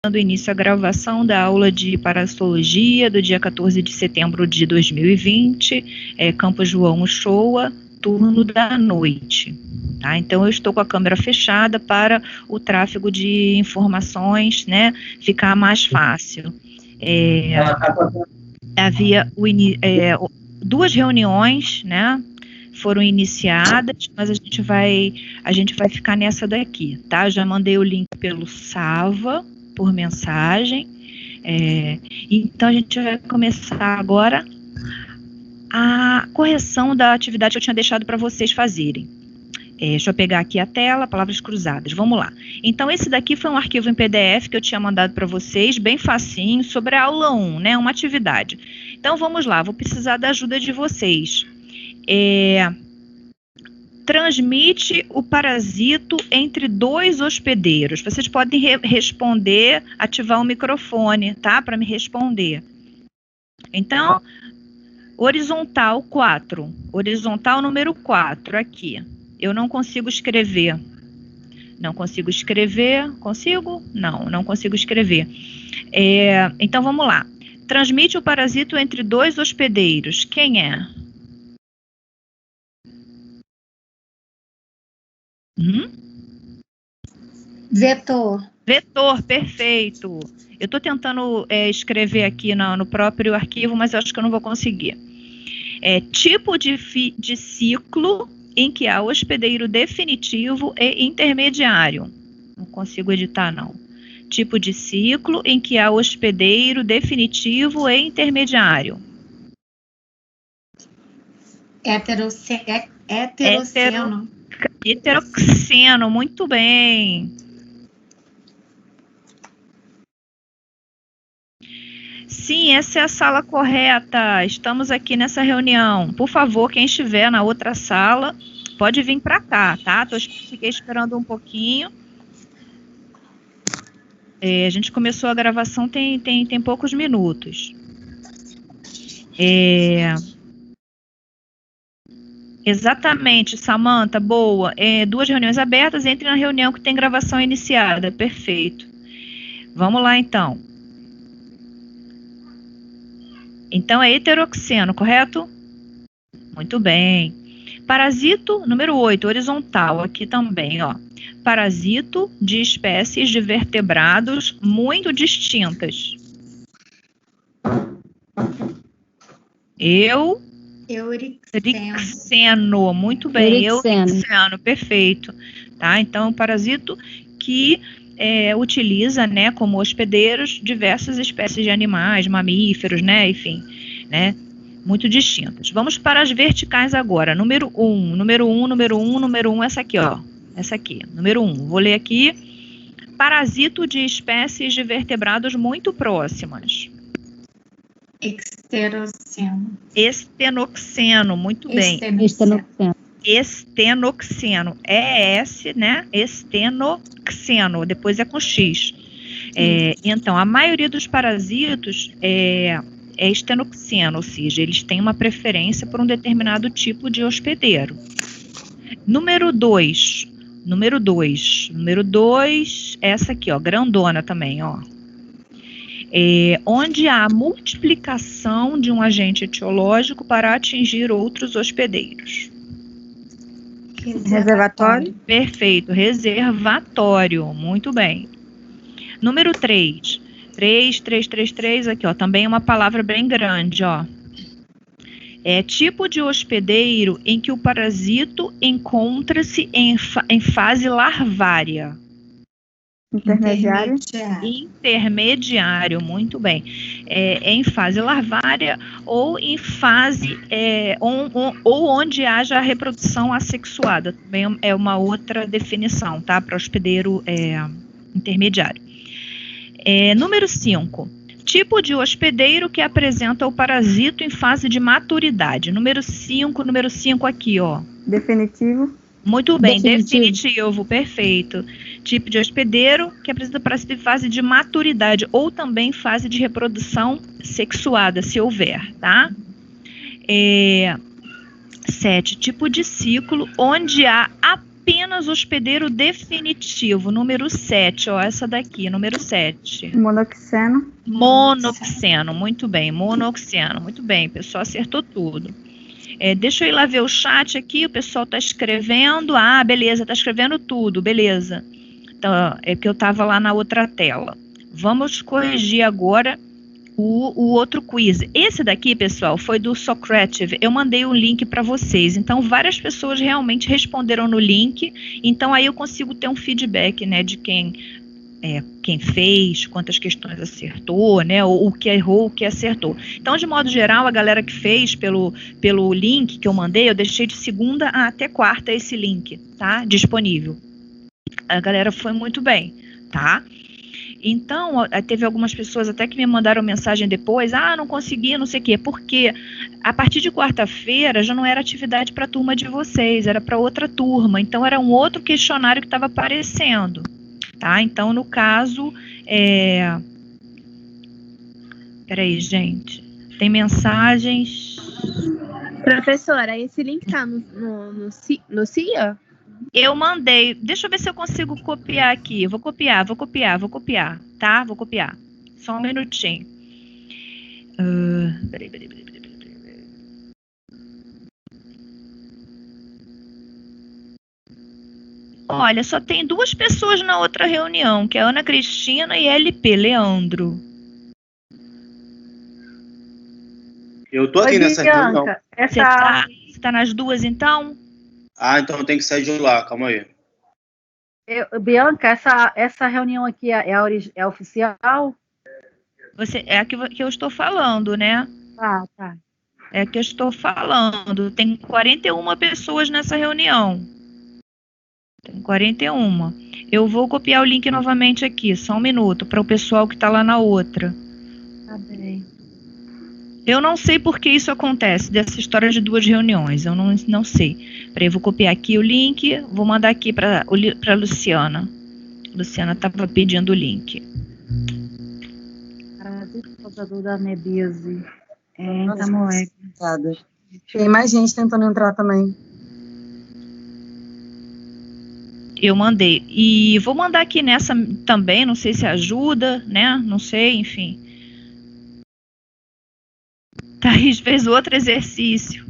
dando início à gravação da aula de parasitologia do dia 14 de setembro de 2020, Campo João Uchoa, turno da noite. Tá? Então, eu estou com a câmera fechada para o tráfego de informações, né, ficar mais fácil. Havia duas reuniões, né, foram iniciadas, mas a gente vai ficar nessa daqui, tá? Já mandei o link pelo Sava, por mensagem. Então, a gente vai começar agora a correção da atividade que eu tinha deixado para vocês fazerem. Deixa eu pegar aqui a tela, palavras cruzadas, vamos lá. Então, esse daqui foi um arquivo em PDF que eu tinha mandado para vocês, bem facinho, sobre a aula 1, né, uma atividade. Então, vamos lá, vou precisar da ajuda de vocês. Transmite o parasito entre dois hospedeiros. Vocês podem responder, ativar o microfone, tá? Para me responder. Então, horizontal 4. Horizontal número 4, aqui. Eu não consigo escrever. Não consigo escrever. Consigo? Não, não consigo escrever. Então, vamos lá. Transmite o parasito entre dois hospedeiros. Quem é? Vetor. Vetor, perfeito. Eu estou tentando escrever aqui no próprio arquivo, mas eu acho que eu não vou conseguir. Tipo de ciclo em que há hospedeiro definitivo e intermediário. Não consigo editar, não. Tipo de ciclo em que há hospedeiro definitivo e intermediário. Heteroceno. Heteroxeno, muito bem. Sim, essa é a sala correta. Estamos aqui nessa reunião. Por favor, quem estiver na outra sala, pode vir para cá, tá? Fiquei esperando um pouquinho. A gente começou a gravação tem poucos minutos. Exatamente, Samanta, boa. 2 reuniões abertas, entre na reunião que tem gravação iniciada. Perfeito. Vamos lá, então. Então, é heteroxeno, correto? Muito bem. Parasito, número 8, horizontal, aqui também, ó. Parasito de espécies de vertebrados muito distintas. Eurixeno, muito bem. Eurixeno, perfeito. Tá? Então, parasito que utiliza, né, como hospedeiros diversas espécies de animais, mamíferos, né, enfim, né, muito distintas. Vamos para as verticais agora. Número 1, essa aqui, ó. Essa aqui, número 1. Vou ler aqui. Parasito de espécies de vertebrados muito próximas. Estenoxeno, muito bem. Estenoxeno. né? Estenoxeno, depois é com X. Então, a maioria dos parasitos é estenoxeno, ou seja, eles têm uma preferência por um determinado tipo de hospedeiro. Número 2, essa aqui, ó, grandona também, ó. Onde há multiplicação de um agente etiológico para atingir outros hospedeiros. Reservatório. Perfeito, reservatório, muito bem. Número 3, aqui, ó, também uma palavra bem grande, ó. Tipo de hospedeiro em que o parasito encontra-se em fase larvária. Intermediário, muito bem. Em fase larvária ou em fase ou onde haja reprodução assexuada. Também é uma outra definição, tá? Para hospedeiro intermediário. Número 5. Tipo de hospedeiro que apresenta o parasito em fase de maturidade. Número 5 aqui, ó. Definitivo. Muito bem, definitivo, perfeito. Tipo de hospedeiro que apresenta o parasito em fase de maturidade ou também fase de reprodução sexuada, se houver, tá? 7. Tipo de ciclo onde há apenas apenas hospedeiro definitivo, número 7, ó, essa daqui, número 7. Monoxeno. Monoxeno, muito bem, monoxeno, muito bem, o pessoal acertou tudo. Deixa eu ir lá ver o chat aqui, o pessoal está escrevendo, beleza, está escrevendo tudo, beleza. Então, é que eu estava lá na outra tela. Vamos corrigir agora o outro quiz. Esse daqui, pessoal, foi do Socrative. Eu mandei um link para vocês. Então, várias pessoas realmente responderam no link. Então, aí eu consigo ter um feedback, né, de quem fez, quantas questões acertou, né, ou o que errou, o que acertou. Então, de modo geral, a galera que fez pelo link que eu mandei, eu deixei de segunda até quarta esse link, tá? Disponível. A galera foi muito bem, tá? Então, teve algumas pessoas até que me mandaram mensagem depois, não consegui, não sei o quê, porque a partir de quarta-feira já não era atividade para a turma de vocês, era para outra turma, então era um outro questionário que estava aparecendo, tá? Então, no caso, peraí, gente, tem mensagens... Professora, esse link tá no CIA? Eu mandei, deixa eu ver se eu consigo copiar aqui, vou copiar, tá? Vou copiar, só um minutinho. Peraí. Olha, só tem 2 pessoas na outra reunião, que é Ana Cristina e LP, Leandro. Eu tô aqui nessa reunião. Você tá nas 2, então? Então eu tenho que sair de lá, calma aí. Bianca, essa reunião aqui é oficial? É a que eu estou falando, né? Tá. É a que eu estou falando. Tem 41 pessoas nessa reunião. Tem 41. Eu vou copiar o link novamente aqui, só um minuto, para o pessoal que está lá na outra. Tá bem. Eu não sei por que isso acontece, dessa história de 2 reuniões, eu não sei. Peraí, eu vou copiar aqui o link, vou mandar aqui para a Luciana. Luciana estava pedindo o link. Parasita causador da amebíase. Entamoeba. Tem mais gente tentando entrar também. Eu mandei. E vou mandar aqui nessa também, não sei se ajuda, né? Não sei, enfim. Thaís fez outro exercício.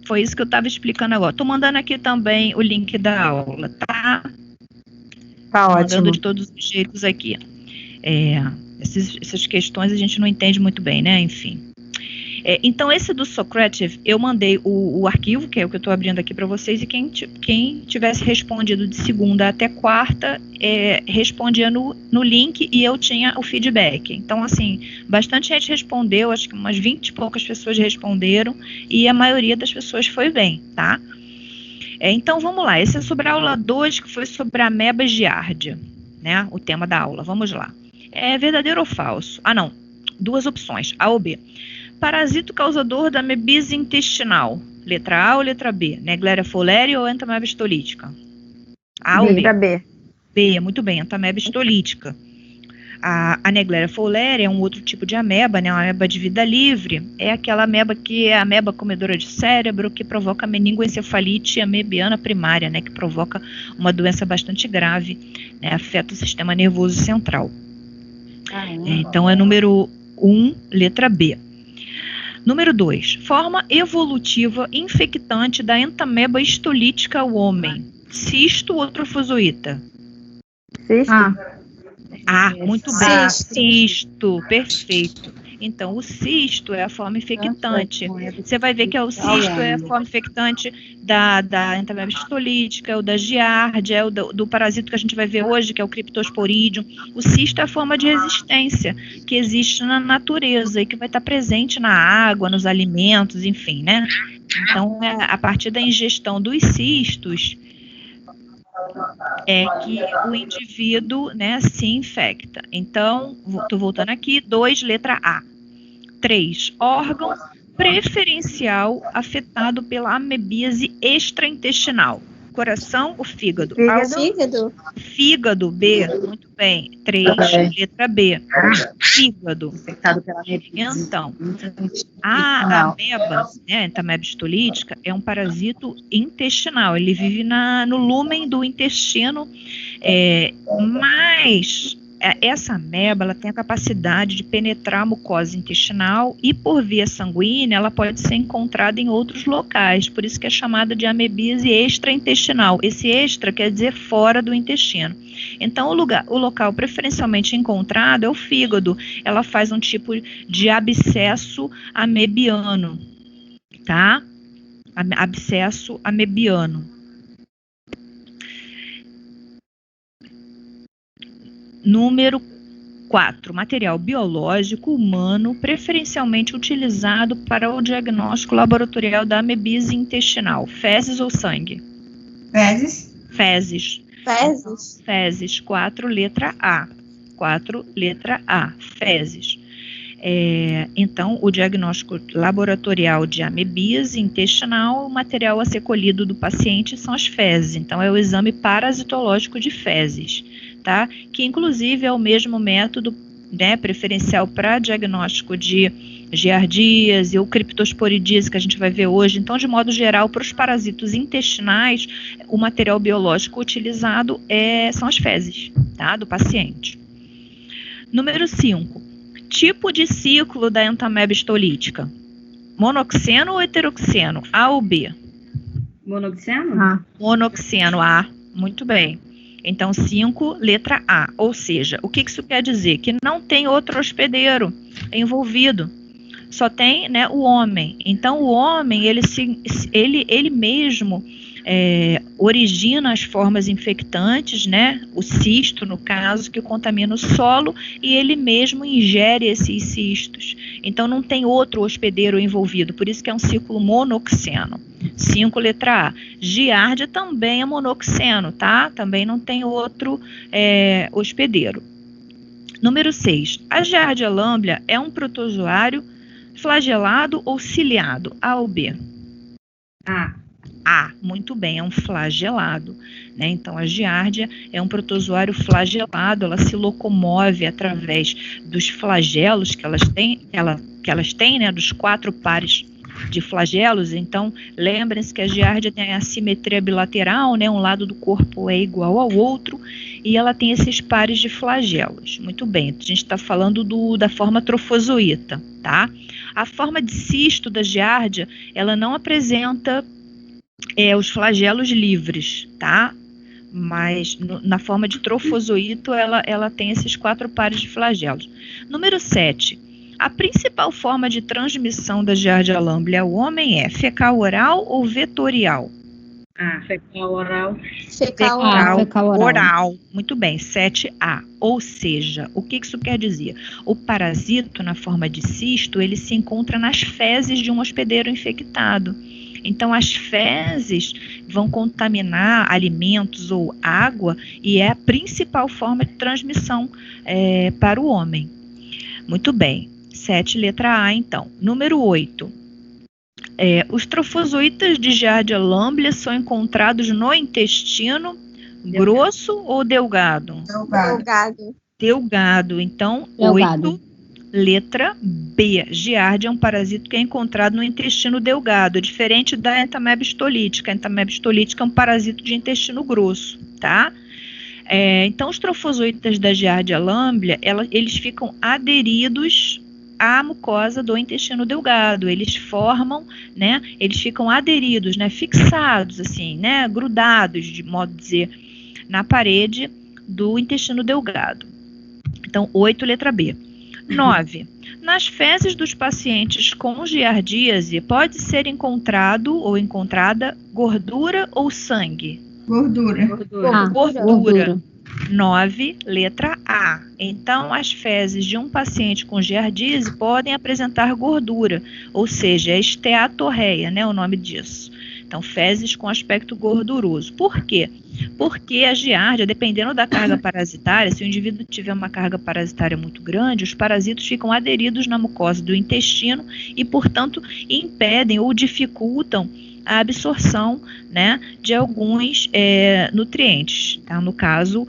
Foi isso que eu estava explicando agora. Estou mandando aqui também o link da aula, tá? Tá ótimo. Mandando de todos os jeitos aqui. Essas questões a gente não entende muito bem, né? Enfim. Então, esse do Socrative, eu mandei o arquivo, que é o que eu estou abrindo aqui para vocês, e quem tivesse respondido de segunda até quarta, respondia no link e eu tinha o feedback. Então, assim, bastante gente respondeu, acho que umas 20 e poucas pessoas responderam, e a maioria das pessoas foi bem, tá? Então, vamos lá. Esse é sobre a aula 2, que foi sobre a ameba giardia, né? O tema da aula. Vamos lá. É verdadeiro ou falso? Não. 2 opções, A ou B. Parasito causador da amebise intestinal. Letra A ou letra B? Naegleria fowleri ou Entamoeba histolítica? A ou B? Letra B. B, muito bem, Entamoeba histolítica. A Naegleria fowleri é um outro tipo de ameba, né? Uma ameba de vida livre. É aquela ameba que é a ameba comedora de cérebro, que provoca meningoencefalite amebiana primária, né? Que provoca uma doença bastante grave, né? Afeta o sistema nervoso central. Então, é número 1, letra B. Número 2, forma evolutiva infectante da Entamoeba histolítica ao homem. Cisto ou trofozoíta? Cisto. Muito bem. Cisto, perfeito. Então, o cisto é a forma infectante. Você vai ver que o cisto é a forma infectante da Entamoeba histolítica, ou da giardia, do parasito que a gente vai ver hoje, que é o Cryptosporidium. O cisto é a forma de resistência que existe na natureza e que vai estar presente na água, nos alimentos, enfim, né? Então, a partir da ingestão dos cistos, é que o indivíduo, né, se infecta. Então, estou voltando aqui, 2, letra A. 3, órgão preferencial afetado pela amebíase extraintestinal. coração, o fígado. Fígado. Fígado, B, muito bem. 3, letra B. Fígado. Infectado pela amebise. Então, a ameba, né, a ameba histolítica, é um parasito intestinal. Ele vive no lúmen do intestino, mas essa ameba ela tem a capacidade de penetrar a mucosa intestinal e, por via sanguínea, ela pode ser encontrada em outros locais. Por isso que é chamada de amebise extraintestinal. Esse extra quer dizer fora do intestino. Então, o local preferencialmente encontrado é o fígado. Ela faz um tipo de abscesso amebiano, tá? Abscesso amebiano. Número 4. Material biológico humano preferencialmente utilizado para o diagnóstico laboratorial da amebise intestinal. Fezes ou sangue? Fezes. Fezes. Fezes. Fezes. 4, letra A. 4, letra A. Fezes. Então, o diagnóstico laboratorial de amebise intestinal, o material a ser colhido do paciente são as fezes. Então, é o exame parasitológico de fezes, tá? Que inclusive é o mesmo método, né, preferencial para diagnóstico de giardíase ou criptosporidíase que a gente vai ver hoje. Então, de modo geral, para os parasitos intestinais, o material biológico utilizado são as fezes, tá, do paciente. Número 5. Tipo de ciclo da entameba histolítica. Monoxeno ou heteroxeno? A ou B? Monoxeno? Monoxeno, A. Muito bem. Então, 5, letra A. Ou seja, o que isso quer dizer? Que não tem outro hospedeiro envolvido. Só tem, né, o homem. Então, o homem, ele mesmo origina as formas infectantes, né, o cisto, no caso, que contamina o solo, e ele mesmo ingere esses cistos. Então, não tem outro hospedeiro envolvido, por isso que é um ciclo monoxeno. 5, letra A. Giardia também é monoxeno, tá? Também não tem outro hospedeiro. Número 6. A Giardia lamblia é um protozoário flagelado ou ciliado? A ou B? A, muito bem, é um flagelado, né? Então, a Giardia é um protozoário flagelado, ela se locomove através dos flagelos que elas têm, né? Dos 4 pares de flagelos. Então, lembrem-se que a Giardia tem a simetria bilateral, né? Um lado do corpo é igual ao outro, e ela tem esses pares de flagelos. Muito bem, a gente está falando da forma trofozoíta, tá? A forma de cisto da Giardia, ela não apresenta os flagelos livres, tá? Mas na forma de trofozoito, ela tem esses 4 pares de flagelos. Número 7. A principal forma de transmissão da Giardia lamblia ao homem é fecal oral ou vetorial? Fecal oral. Fecal Oral. Muito bem, 7A. Ou seja, o que isso quer dizer? O parasito, na forma de cisto, ele se encontra nas fezes de um hospedeiro infectado. Então, as fezes vão contaminar alimentos ou água e é a principal forma de transmissão para o homem. Muito bem. 7, letra A, então. Número 8. Os trofozoítas de Giardia lamblia são encontrados no intestino grosso ou delgado? Delgado. Então, 8, letra B. Giardia é um parasito que é encontrado no intestino delgado, diferente da entameba histolítica. A entameba histolítica é um parasito de intestino grosso, tá? Então, os trofozoítas da Giardia lamblia, eles ficam aderidos à mucosa do intestino delgado. Eles formam, né? Eles ficam aderidos, né? Fixados, assim, né? Grudados, de modo de dizer, na parede do intestino delgado. Então, 8, letra B. 9. Nas fezes dos pacientes com giardíase, pode ser encontrado ou encontrada gordura ou sangue? Gordura. Gordura. 9, letra A. Então, as fezes de um paciente com giardíase podem apresentar gordura, ou seja, é esteatorreia, né, o nome disso. Então, fezes com aspecto gorduroso. Por quê? Porque a giardia, dependendo da carga parasitária, se o indivíduo tiver uma carga parasitária muito grande, os parasitos ficam aderidos na mucosa do intestino e, portanto, impedem ou dificultam a absorção, né, de alguns nutrientes, tá? No caso,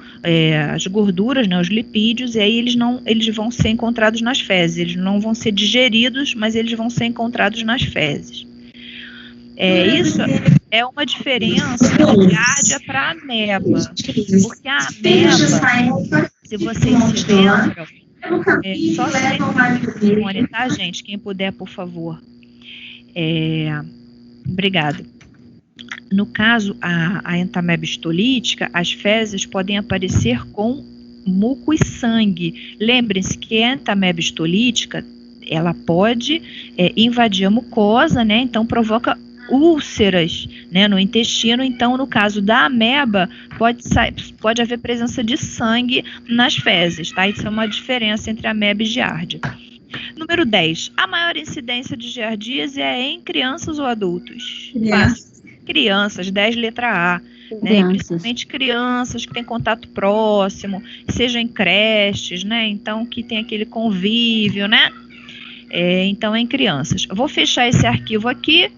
as gorduras, né, os lipídios, e aí eles vão ser encontrados nas fezes, eles não vão ser digeridos, mas eles vão ser encontrados nas fezes. Isso é uma diferença de giardia para ameba, porque a ameba, se vocês se lembram, só se tá, gente? Quem puder, por favor. Obrigada. No caso, a entameba histolítica, as fezes podem aparecer com muco e sangue. Lembrem-se que a entameba histolítica, ela pode invadir a mucosa, né? Então provoca úlceras, né, no intestino. Então, no caso da ameba, pode haver presença de sangue nas fezes, tá? Isso é uma diferença entre ameba e giardia. Número 10. A maior incidência de giardíase é em crianças ou adultos? Crianças, 10 letra A. Né? Principalmente crianças que têm contato próximo, seja em creches, né? Então, que tem aquele convívio, né? Então, em crianças. Eu vou fechar esse arquivo aqui.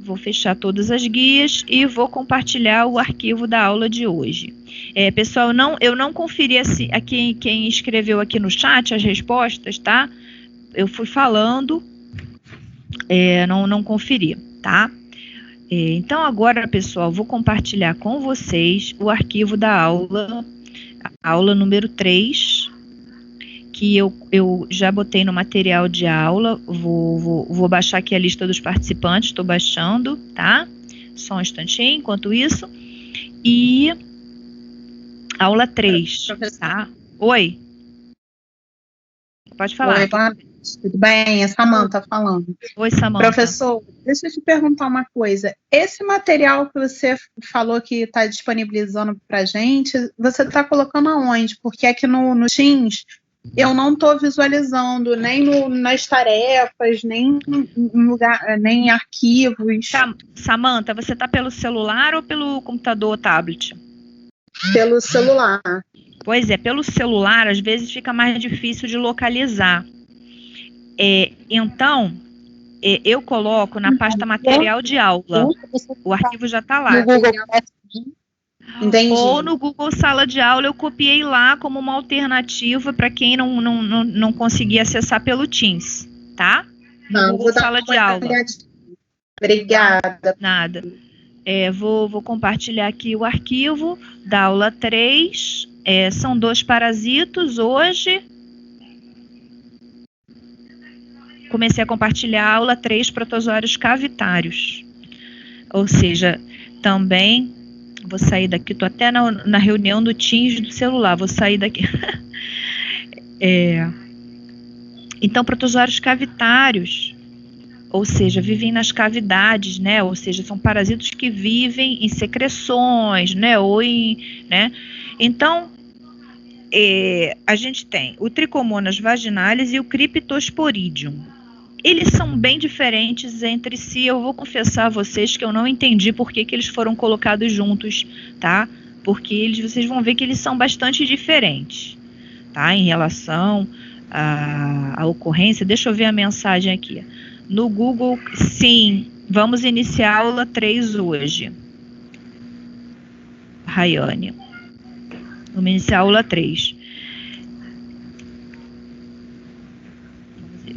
Vou fechar todas as guias e vou compartilhar o arquivo da aula de hoje. Pessoal, eu não conferi aqui quem escreveu aqui no chat as respostas, tá? Eu fui falando, não conferi, tá? Então, agora, pessoal, vou compartilhar com vocês o arquivo da aula, a aula número 3, que eu já botei no material de aula. Vou baixar aqui a lista dos participantes, estou baixando, tá? Só um instantinho, enquanto isso. E aula 3, tá? Oi. Pode falar. Oi, tudo bem? É Samanta falando. Oi, Samanta. Professor, deixa eu te perguntar uma coisa. Esse material que você falou que está disponibilizando para a gente, você está colocando aonde? Porque aqui no Teams eu não estou visualizando nem nas tarefas, nem em lugar, nem em arquivos. Samanta, você está pelo celular ou pelo computador ou tablet? Pelo celular. Pois é, pelo celular às vezes fica mais difícil de localizar. Então, eu coloco na pasta material de aula. O arquivo já está lá. No Google. Entendi. Ou no Google Sala de Aula, eu copiei lá como uma alternativa para quem não conseguir acessar pelo Teams, tá? No Google Sala de Aula. Obrigada. Nada. Vou compartilhar aqui o arquivo da aula 3. São 2 parasitos hoje. Comecei a compartilhar a aula 3, protozoários cavitários. Ou seja, também... Vou sair daqui, estou até na reunião do Teams do celular, vou sair daqui. Então, protozoários cavitários, ou seja, vivem nas cavidades, né? Ou seja, são parasitos que vivem em secreções, né? Né? Então, a gente tem o Trichomonas vaginalis e o Cryptosporidium. Eles são bem diferentes entre si. Eu vou confessar a vocês que eu não entendi por que eles foram colocados juntos, tá? Porque vocês vão ver que eles são bastante diferentes, tá? Em relação à ocorrência. Deixa eu ver a mensagem aqui. No Google, sim, vamos iniciar a aula 3 hoje. Rayane. Vamos iniciar a aula 3.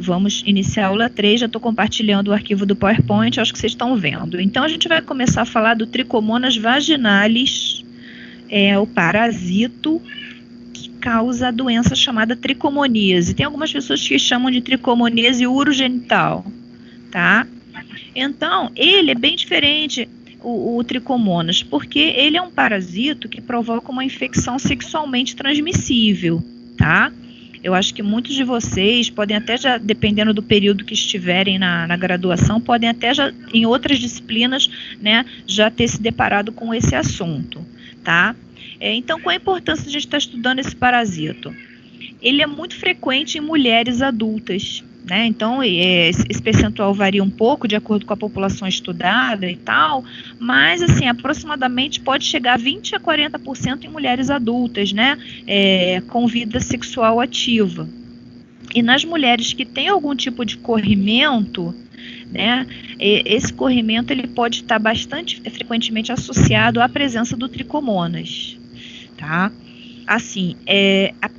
Vamos iniciar a aula 3, já estou compartilhando o arquivo do PowerPoint, acho que vocês estão vendo. Então, a gente vai começar a falar do Trichomonas vaginalis, o parasito que causa a doença chamada tricomoníase. Tem algumas pessoas que chamam de tricomoníase urogenital, tá? Então, ele é bem diferente, o Trichomonas, porque ele é um parasito que provoca uma infecção sexualmente transmissível, tá? Eu acho que muitos de vocês podem até já, dependendo do período que estiverem na graduação, podem até já, em outras disciplinas, né, já ter se deparado com esse assunto, tá? Então, qual a importância de a gente estar estudando esse parasito? Ele é muito frequente em mulheres adultas, né? Então, esse percentual varia um pouco de acordo com a população estudada e tal, mas, assim, aproximadamente pode chegar a 20% a 40% em mulheres adultas, né? Com vida sexual ativa. E nas mulheres que têm algum tipo de corrimento, né? Esse corrimento ele pode estar bastante frequentemente associado à presença do tricomonas, tá? Assim,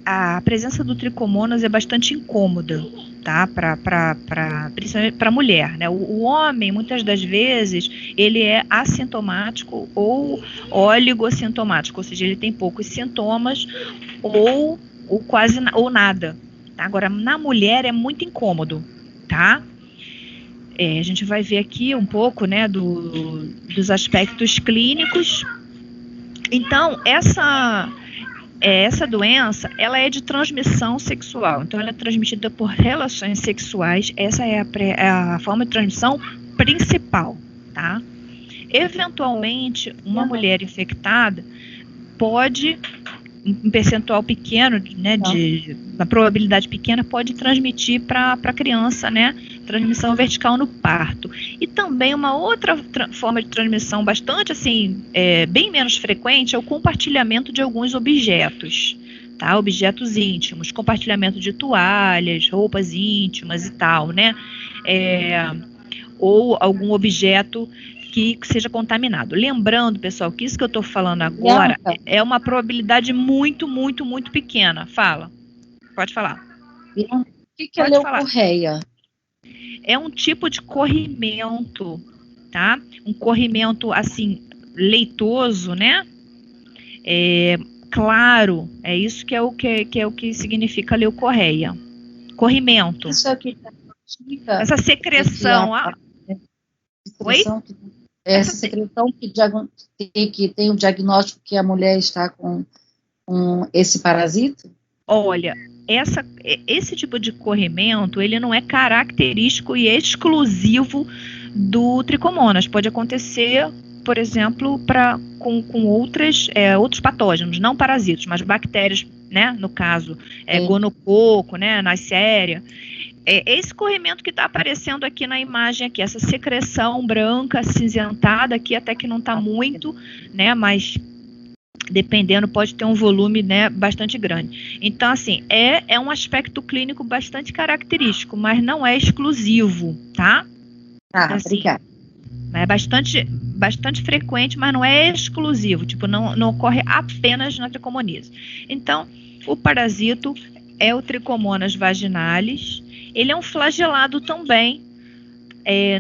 a presença do tricomonas é bastante incômoda, tá? Principalmente para a mulher, né? O homem, muitas das vezes, ele é assintomático ou oligossintomático, ou seja, ele tem poucos sintomas ou quase ou nada. Tá? Agora, na mulher é muito incômodo, tá? A gente vai ver aqui um pouco, né, dos aspectos clínicos. Então, essa doença, ela é de transmissão sexual, então ela é transmitida por relações sexuais, essa é a forma de transmissão principal, tá? Eventualmente, uma mulher infectada pode, um percentual pequeno, né, uma probabilidade pequena, pode transmitir para a criança, né, transmissão vertical no parto. E também uma outra forma de transmissão bastante, assim, bem menos frequente, é o compartilhamento de alguns objetos, tá? Objetos íntimos, compartilhamento de toalhas, roupas íntimas e tal, né? Ou algum objeto que seja contaminado. Lembrando, pessoal, que isso que eu estou falando agora é uma probabilidade muito, muito, muito pequena. Fala. Pode falar. O que é leucorreia? É um tipo de corrimento, tá? Um corrimento, assim, leitoso, né? Claro, é isso que é o que significa leucorreia. Corrimento. Isso é o que significa. Essa secreção. Oi? Essa secreção que tem o diagnóstico que a mulher está com esse parasito? Olha, esse tipo de corrimento, ele não é característico e exclusivo do tricomonas. Pode acontecer, por exemplo, com outros patógenos, não parasitos, mas bactérias, né? No caso, gonococo, né? Neisseria. Esse corrimento que está aparecendo aqui na imagem, aqui, essa secreção branca, acinzentada, aqui até que não está muito, né? Mas dependendo, pode ter um volume, né, bastante grande. Então, assim, é um aspecto clínico bastante característico, mas não é exclusivo, tá? Assim, obrigada. É bastante frequente, mas não é exclusivo, tipo, não ocorre apenas na tricomoníase. Então, o parasito é o Trichomonas vaginalis. Ele é um flagelado também.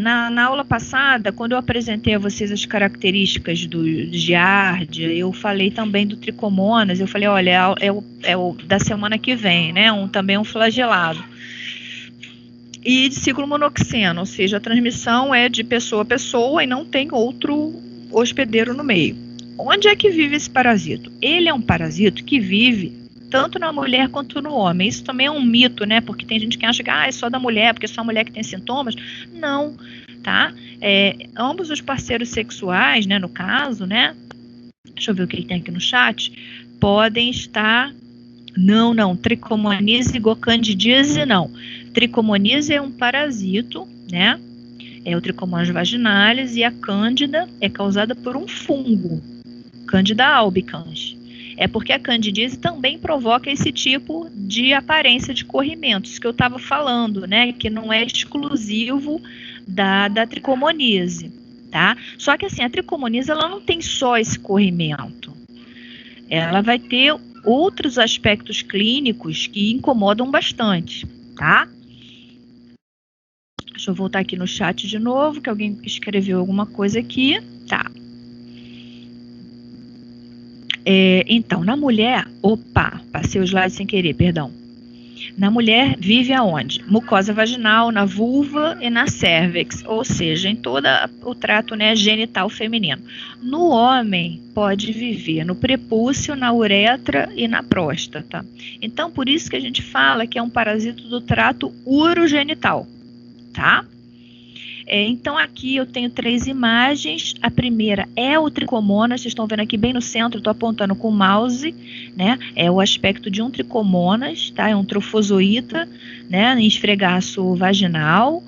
Na aula passada, quando eu apresentei a vocês as características do Giardia, eu falei também do Trichomonas, eu falei, olha, é o da semana que vem, né? Também um flagelado. E de ciclo monoxeno, ou seja, a transmissão é de pessoa a pessoa e não tem outro hospedeiro no meio. Onde é que vive esse parasito? Ele é um parasito que vive tanto na mulher quanto no homem. Isso também é um mito, né? Porque tem gente que acha que é só da mulher, porque é só a mulher que tem sintomas. Não, tá? Ambos os parceiros sexuais, né, no caso, né? Deixa eu ver o que tem aqui no chat. Podem estar... Não. Trichomoníase e gocandidíase, não. Trichomoníase é um parasito, né? É o Trichomonas vaginalis, e a cândida é causada por um fungo, Candida albicans. É porque a candidíase também provoca esse tipo de aparência de corrimentos que eu estava falando, né? Que não é exclusivo da tricomoníase, tá? Só que assim, a tricomoníase ela não tem só esse corrimento. Ela vai ter outros aspectos clínicos que incomodam bastante, tá? Deixa eu voltar aqui no chat de novo, que alguém escreveu alguma coisa aqui. Tá. Então, na mulher... Opa, passei o slide sem querer, perdão. Na mulher, vive aonde? Mucosa vaginal, na vulva e na cervix, ou seja, em todo o trato, né, genital feminino. No homem, pode viver no prepúcio, na uretra e na próstata. Então, por isso que a gente fala que é um parasito do trato urogenital, tá? Então, aqui eu tenho 3 imagens. A primeira é o Trichomonas, vocês estão vendo aqui bem no centro, estou apontando com o mouse, né? É o aspecto de um Trichomonas, tá? É um trofozoíta, né? Em esfregaço vaginal,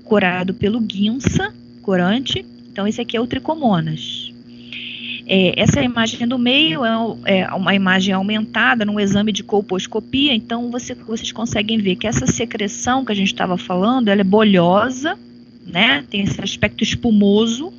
corado pelo guinça, corante. Então, esse aqui é o Trichomonas. Essa imagem do meio é uma imagem aumentada num exame de colposcopia. Então, vocês conseguem ver que essa secreção que a gente estava falando, ela é bolhosa, né? Tem esse aspecto espumoso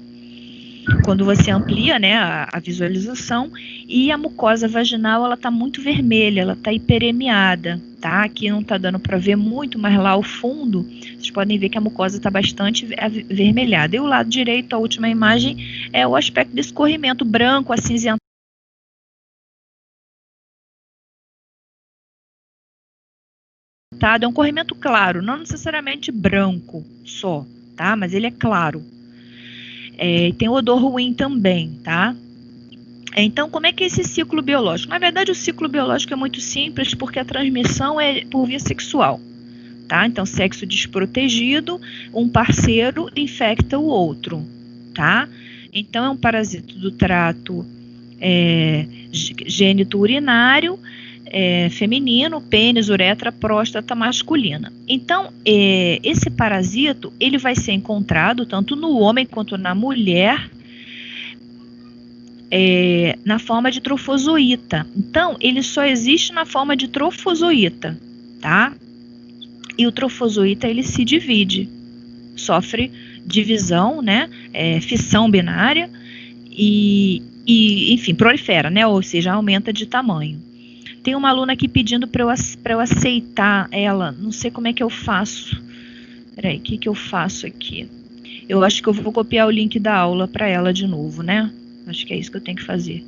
quando você amplia, né, a visualização, e a mucosa vaginal, ela tá muito vermelha, ela tá hiperemiada, tá? Aqui não tá dando para ver muito, mas lá ao fundo, vocês podem ver que a mucosa tá bastante avermelhada. E o lado direito, a última imagem, é o aspecto desse corrimento branco, acinzentado. É um corrimento claro, não necessariamente branco só, tá? Mas ele é claro. Tem odor ruim também, tá? Então, como é que é esse ciclo biológico? Na verdade, o ciclo biológico é muito simples, porque a transmissão é por via sexual, tá? Então, sexo desprotegido, um parceiro infecta o outro, tá? Então, é um parasito do trato gênito-urinário, feminino, pênis, uretra, próstata masculina. Então, esse parasito, ele vai ser encontrado tanto no homem quanto na mulher, na forma de trofozoíta. Então, ele só existe na forma de trofozoíta, tá? E o trofozoíta, ele se divide, sofre divisão, né? Fissão binária e, enfim, prolifera, né? Ou seja, aumenta de tamanho. Tem uma aluna aqui pedindo para eu aceitar ela. Não sei como é que eu faço. Peraí, o que eu faço aqui? Eu acho que eu vou copiar o link da aula para ela de novo, né? Acho que é isso que eu tenho que fazer.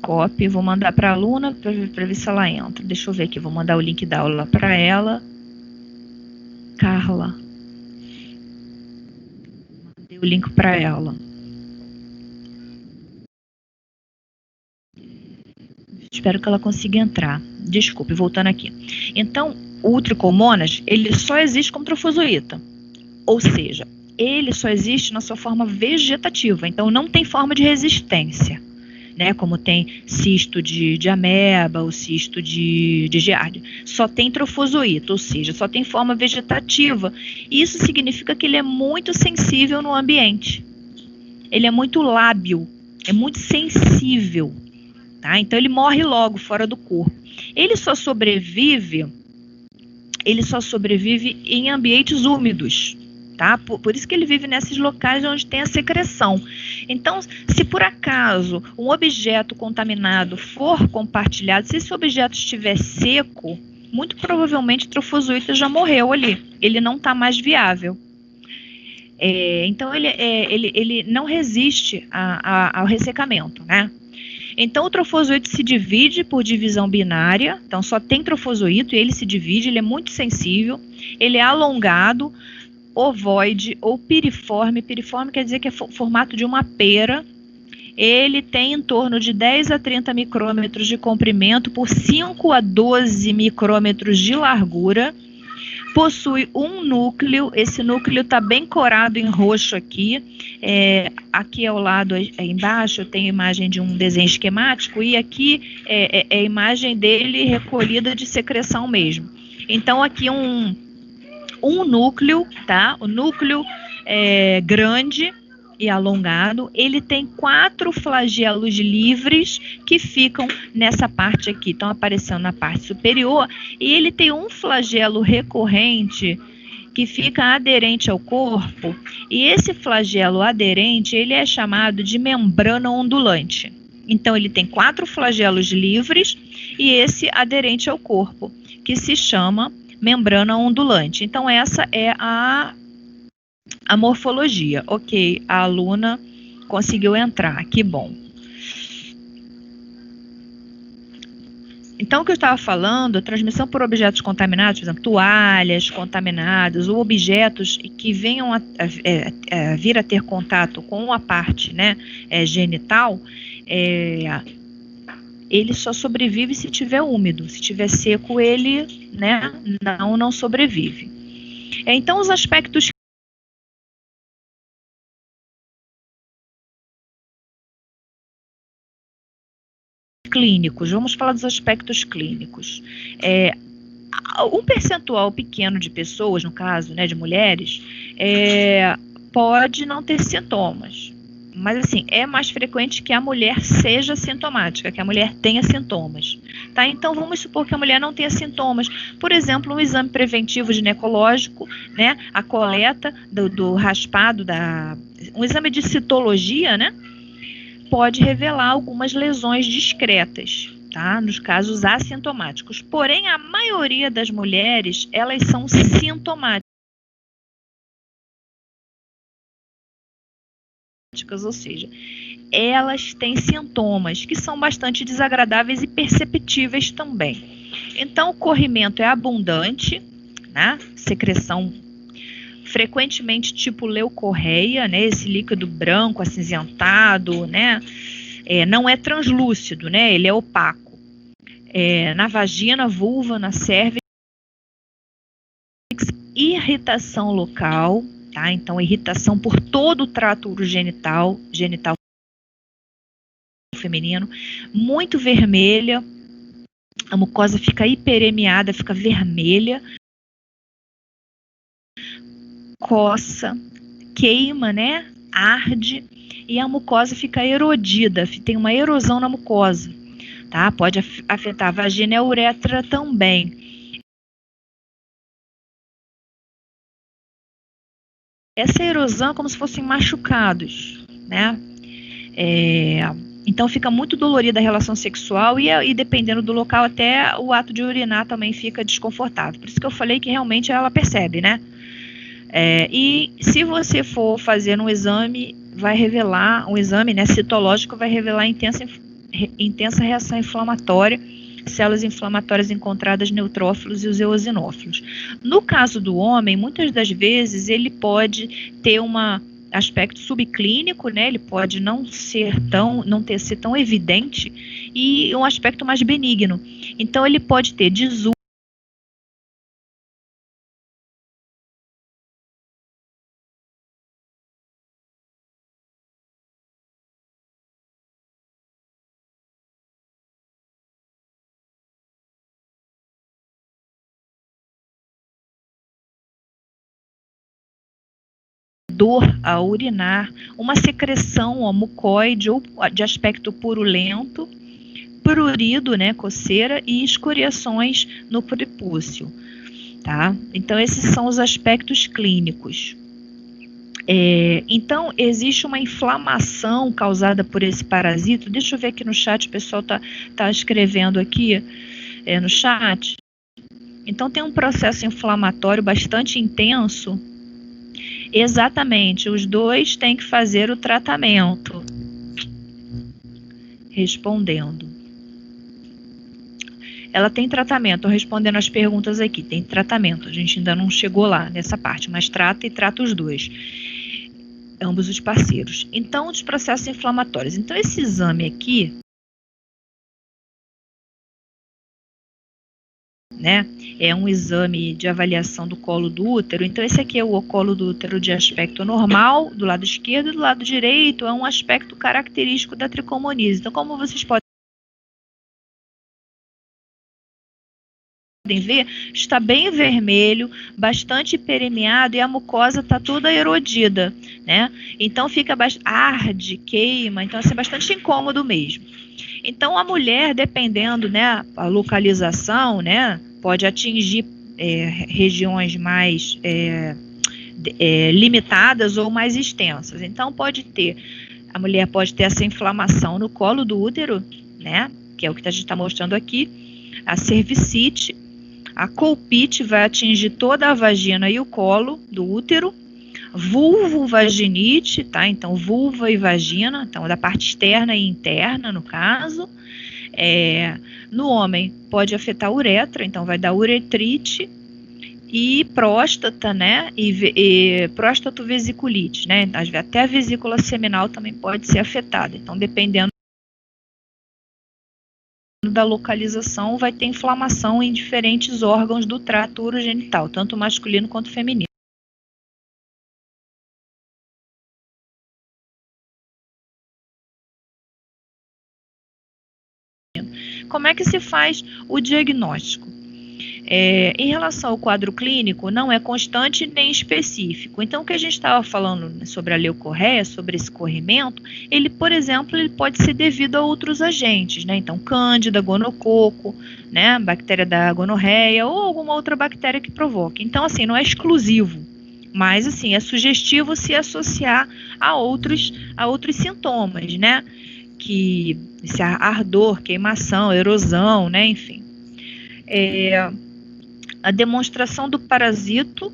Copy, vou mandar para a aluna para ver se ela entra. Deixa eu ver aqui, vou mandar o link da aula para ela. Carla. Mandei o link para ela. Espero que ela consiga entrar. Desculpe, voltando aqui. Então, o Trichomonas, ele só existe como trofozoíta. Ou seja, ele só existe na sua forma vegetativa. Então, não tem forma de resistência, né? Como tem cisto de ameba ou cisto de giardia. Só tem trofozoíta, ou seja, só tem forma vegetativa. Isso significa que ele é muito sensível no ambiente. Ele é muito lábil, é muito sensível. Tá? Então ele morre logo fora do corpo. Ele só sobrevive em ambientes úmidos, tá? Por isso que ele vive nesses locais onde tem a secreção. Então, se por acaso um objeto contaminado for compartilhado, se esse objeto estiver seco, muito provavelmente o trofozoíta já morreu ali. Ele não está mais viável. Então ele não resiste ao ressecamento, né? Então, o trofozoito se divide por divisão binária, então só tem trofozoito e ele se divide, ele é muito sensível, ele é alongado, ovoide ou piriforme. Piriforme quer dizer que é formato de uma pera. Ele tem em torno de 10 a 30 micrômetros de comprimento por 5 a 12 micrômetros de largura. Possui um núcleo, esse núcleo está bem corado em roxo aqui. Aqui ao lado, embaixo, eu tenho a imagem de um desenho esquemático e aqui é a imagem dele recolhida de secreção mesmo. Então, aqui um núcleo, tá? O núcleo é grande e alongado, ele tem 4 flagelos livres que ficam nessa parte aqui, estão aparecendo na parte superior, e ele tem um flagelo recorrente que fica aderente ao corpo, e esse flagelo aderente, ele é chamado de membrana ondulante. Então, ele tem 4 flagelos livres e esse aderente ao corpo, que se chama membrana ondulante. Então, essa é a morfologia. Ok, a aluna conseguiu entrar, que bom. Então, o que eu estava falando, a transmissão por objetos contaminados, por exemplo, toalhas contaminadas ou objetos que venham a vir a ter contato com a parte, né, genital, ele só sobrevive se tiver úmido. Se tiver seco, ele, né, não sobrevive. Então, os aspectos clínicos, vamos falar dos aspectos clínicos. Um percentual pequeno de pessoas, no caso, né, de mulheres, pode não ter sintomas, Mas assim, é mais frequente que a mulher seja sintomática, que a mulher tenha sintomas, tá? Então vamos supor que a mulher não tenha sintomas. Por exemplo, um exame preventivo ginecológico, né? A coleta do raspado, um exame de citologia, né? Pode revelar algumas lesões discretas, tá? Nos casos assintomáticos. Porém, a maioria das mulheres, elas são sintomáticas. Ou seja, elas têm sintomas que são bastante desagradáveis e perceptíveis também. Então, o corrimento é abundante, né? Secreção frequentemente tipo leucorreia, né? Esse líquido branco, acinzentado, né? Não é translúcido, né? Ele é opaco. Na vagina, vulva, na cérvix, irritação local, tá? Então, irritação por todo o trato urogenital, genital feminino, muito vermelha, a mucosa fica hiperemiada, fica vermelha, coça, queima, né? Arde e a mucosa fica erodida, tem uma erosão na mucosa, tá? Pode afetar a vagina e a uretra também. Essa erosão é como se fossem machucados, né? Então fica muito dolorida a relação sexual e dependendo do local até o ato de urinar também fica desconfortável. Por isso que eu falei que realmente ela percebe, né? E se você for fazer um exame, vai revelar, um exame, né, citológico, vai revelar intensa reação inflamatória, células inflamatórias encontradas neutrófilos e os eosinófilos. No caso do homem, muitas das vezes ele pode ter um aspecto subclínico, né? Ele pode não ser tão evidente e um aspecto mais benigno. Então ele pode ter desúria, dor a urinar, uma secreção mucoide ou de aspecto purulento, prurido, né, coceira e escoriações no prepúcio, tá? Então esses são os aspectos clínicos. Então existe uma inflamação causada por esse parasito. Deixa eu ver aqui no chat, o pessoal tá escrevendo aqui no chat. Então tem um processo inflamatório bastante intenso. Exatamente, os dois têm que fazer o tratamento. Respondendo. Ela tem tratamento, respondendo as perguntas aqui, tem tratamento, a gente ainda não chegou lá nessa parte, mas trata os dois, ambos os parceiros. Então, os processos inflamatórios. Então, esse exame aqui, né, é um exame de avaliação do colo do útero. Então, esse aqui é o colo do útero de aspecto normal, do lado esquerdo, e do lado direito é um aspecto característico da tricomonise. Então, como vocês podem ver, está bem vermelho, bastante hiperemiado e a mucosa está toda erodida, né? Então fica arde, queima, então assim, é bastante incômodo mesmo. Então a mulher, dependendo, né, a localização, né, pode atingir regiões mais limitadas ou mais extensas. Então a mulher pode ter essa inflamação no colo do útero, né, que é o que a gente está mostrando aqui, a cervicite. A colpite vai atingir toda a vagina e o colo do útero, vulvovaginite, tá? Então, vulva e vagina, então, da parte externa e interna, no caso. No homem, pode afetar a uretra, então, vai dar uretrite e próstata, né? E próstatovesiculite, né? Até a vesícula seminal também pode ser afetada. Então, dependendo da localização, vai ter inflamação em diferentes órgãos do trato urogenital, tanto masculino quanto feminino. Como é que se faz o diagnóstico? Em relação ao quadro clínico, não é constante nem específico. Então, o que a gente estava falando sobre a leucorreia, sobre esse corrimento, ele, por exemplo, ele pode ser devido a outros agentes, né? Então, cândida, gonococo, né? Bactéria da gonorreia ou alguma outra bactéria que provoque. Então, assim, não é exclusivo, mas, assim, é sugestivo se associar a outros sintomas, né? Que esse ardor, queimação, erosão, né? Enfim. A demonstração do parasito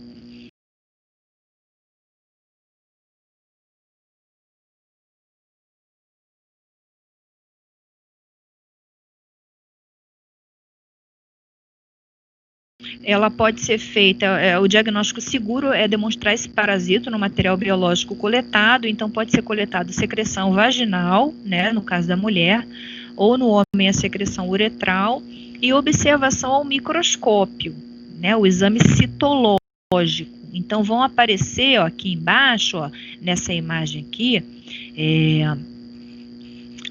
ela pode ser feita, o diagnóstico seguro é demonstrar esse parasito no material biológico coletado, então pode ser coletado secreção vaginal, né, no caso da mulher, ou no homem a secreção uretral, e observação ao microscópio, né, o exame citológico. Então, vão aparecer, ó, aqui embaixo, ó, nessa imagem aqui,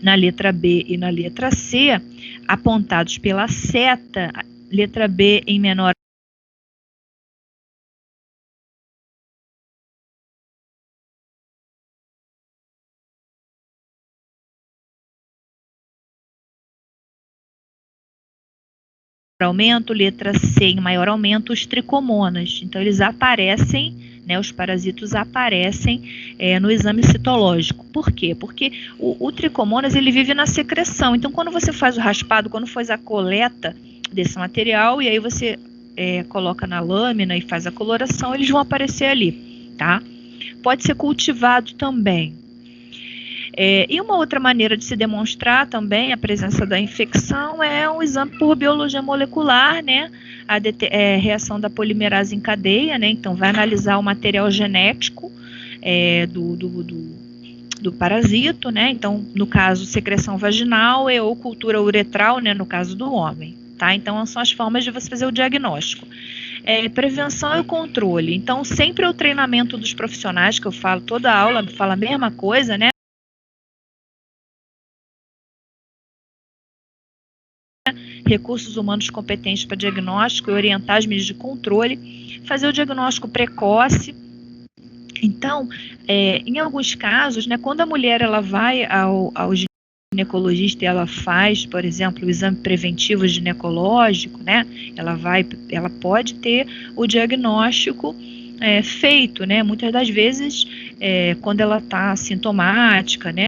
na letra B e na letra C, apontados pela seta, letra B em menor aumento, letra C em maior aumento, os tricomonas. Então, eles aparecem, né, os parasitos aparecem no exame citológico. Por quê? Porque o tricomonas, ele vive na secreção. Então, quando você faz o raspado, quando faz a coleta desse material, e aí você coloca na lâmina e faz a coloração, eles vão aparecer ali, tá? Pode ser cultivado também. E uma outra maneira de se demonstrar também a presença da infecção é um exame por biologia molecular, né? A reação da polimerase em cadeia, né? Então, vai analisar o material genético do parasito, né? Então, no caso, secreção vaginal ou cultura uretral, né? No caso do homem, tá? Então, são as formas de você fazer o diagnóstico. Prevenção e controle. Então, sempre o treinamento dos profissionais, que eu falo, toda aula fala a mesma coisa, né? Recursos humanos competentes para diagnóstico e orientar as medidas de controle, fazer o diagnóstico precoce. Então, em alguns casos, né, quando a mulher ela vai ao ginecologista e ela faz, por exemplo, o exame preventivo ginecológico, né, ela pode ter o diagnóstico feito, né, muitas das vezes quando ela está sintomática, né,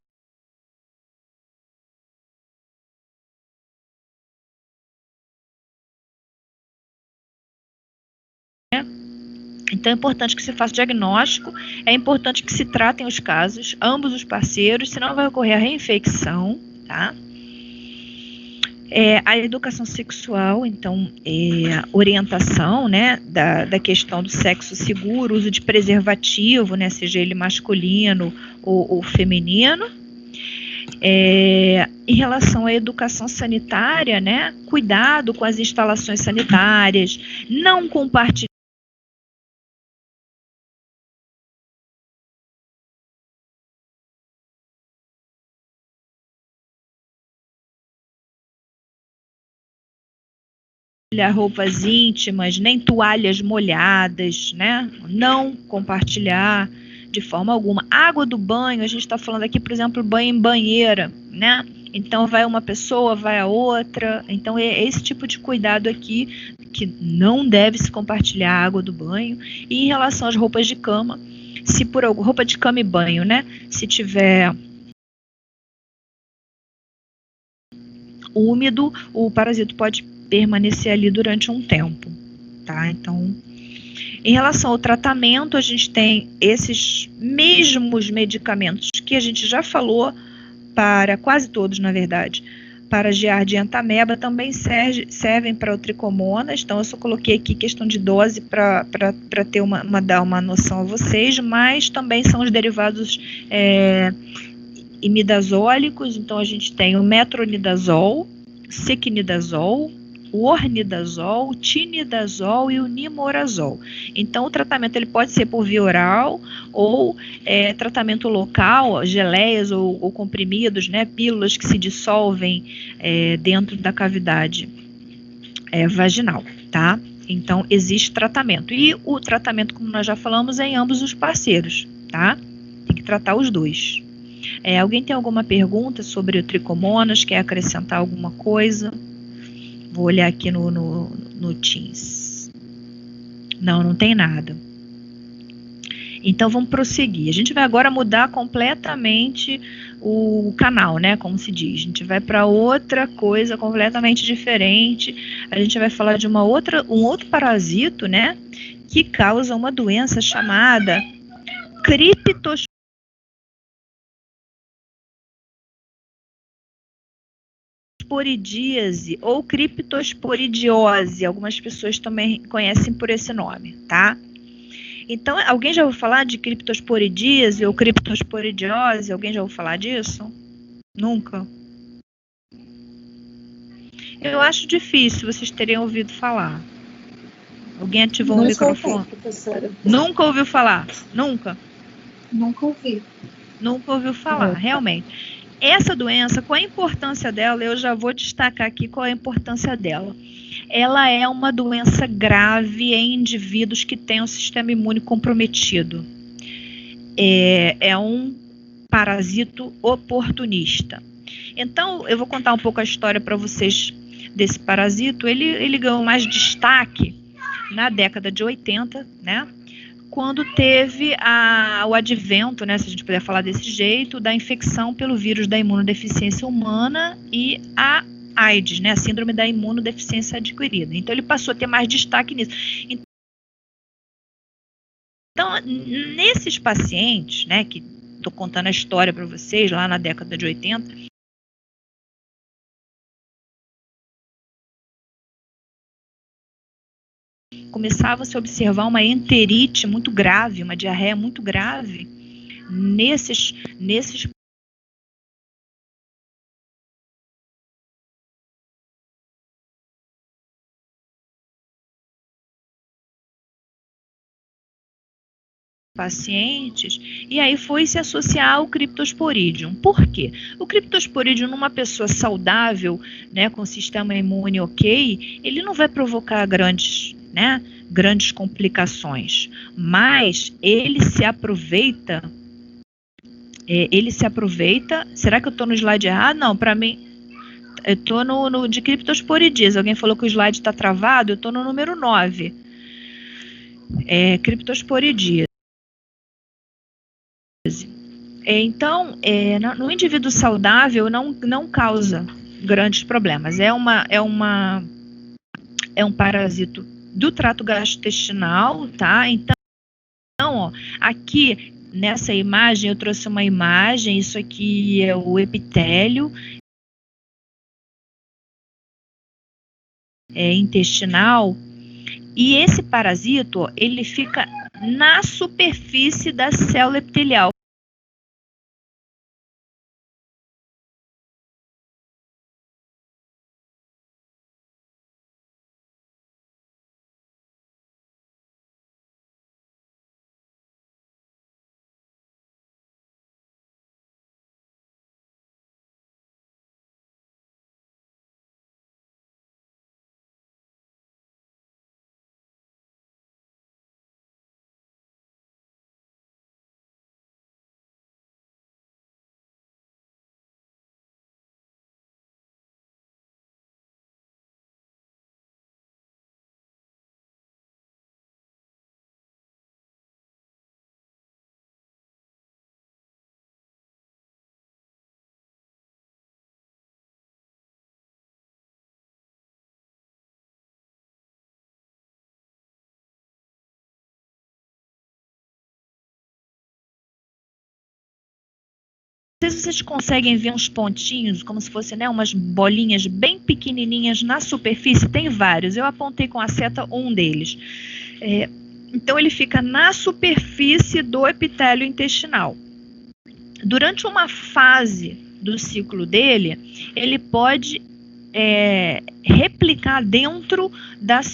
então é importante que se faça o diagnóstico, é importante que se tratem os casos, ambos os parceiros, senão vai ocorrer a reinfecção, tá? A educação sexual, então, orientação, né, da questão do sexo seguro, uso de preservativo, né, seja ele masculino ou feminino. Em relação à educação sanitária, né, cuidado com as instalações sanitárias, não compartilhar roupas íntimas, nem toalhas molhadas, né? Não compartilhar de forma alguma. Água do banho, a gente está falando aqui, por exemplo, banho em banheira, né? Então, vai uma pessoa, vai a outra. Então, é esse tipo de cuidado aqui que não deve se compartilhar a água do banho. E em relação às roupas de cama, se por roupa de cama e banho, né? Se tiver úmido, o parasito pode permanecer ali durante um tempo, tá? Então, em relação ao tratamento, a gente tem esses mesmos medicamentos que a gente já falou para quase todos, na verdade, para giardia e antameba, também servem para o tricomonas. Então, eu só coloquei aqui questão de dose para ter dar uma noção a vocês, mas também são os derivados imidazólicos. Então, a gente tem o metronidazol, sequinidazol, o ornidazol, o tinidazol e o nimorazol. Então, o tratamento ele pode ser por via oral ou tratamento local, geleias ou comprimidos, né, pílulas que se dissolvem dentro da cavidade vaginal. tá? Então, existe tratamento. E o tratamento, como nós já falamos, é em ambos os parceiros, tá? Tem que tratar os dois. Alguém tem alguma pergunta sobre o Tricomonas? Quer acrescentar alguma coisa? Vou olhar aqui no Teams. Não tem nada. Então, vamos prosseguir. A gente vai agora mudar completamente o canal, né? Como se diz. A gente vai para outra coisa completamente diferente. A gente vai falar de um outro parasito, né? Que causa uma doença chamada criptosporidíase ou criptosporidiose. Algumas pessoas também conhecem por esse nome, tá? Então, alguém já ouviu falar de criptosporidíase ou criptosporidiose? Alguém já ouviu falar disso? Nunca? Eu acho difícil vocês terem ouvido falar. Alguém ativou o microfone? Professora. Nunca ouviu falar? Nunca? Nunca ouvi. Nunca ouviu falar, realmente. Essa doença, qual a importância dela? Eu já vou destacar aqui qual é a importância dela. Ela é uma doença grave em indivíduos que têm o sistema imune comprometido. É um parasito oportunista. Então, eu vou contar um pouco a história para vocês desse parasito. Ele ganhou mais destaque na década de 80, né? Quando teve o advento, né, se a gente puder falar desse jeito, da infecção pelo vírus da imunodeficiência humana e a AIDS, né, a síndrome da imunodeficiência adquirida. Então, ele passou a ter mais destaque nisso. Então, nesses pacientes, né, que estou contando a história para vocês, lá na década de 80, começava a se observar uma enterite muito grave, uma diarreia muito grave nesses pacientes, e aí foi se associar ao Cryptosporidium. Por quê? O Cryptosporidium, numa pessoa saudável, né, com sistema imune ok, ele não vai provocar grandes complicações, mas ele se aproveita, será que eu estou no slide errado? Não, para mim, eu estou no de Cryptosporidias. Alguém falou que o slide está travado, eu estou no número 9, Cryptosporidias. Então, no indivíduo saudável não causa grandes problemas. É um parasito do trato gastrointestinal, tá? Então, ó, aqui nessa imagem eu trouxe uma imagem. Isso aqui é o epitélio intestinal. E esse parasito, ó, ele fica na superfície da célula epitelial. Não sei se vocês conseguem ver uns pontinhos, como se fossem, né, umas bolinhas bem pequenininhas na superfície. Tem vários, eu apontei com a seta um deles. Então, ele fica na superfície do epitélio intestinal. Durante uma fase do ciclo dele, ele pode replicar dentro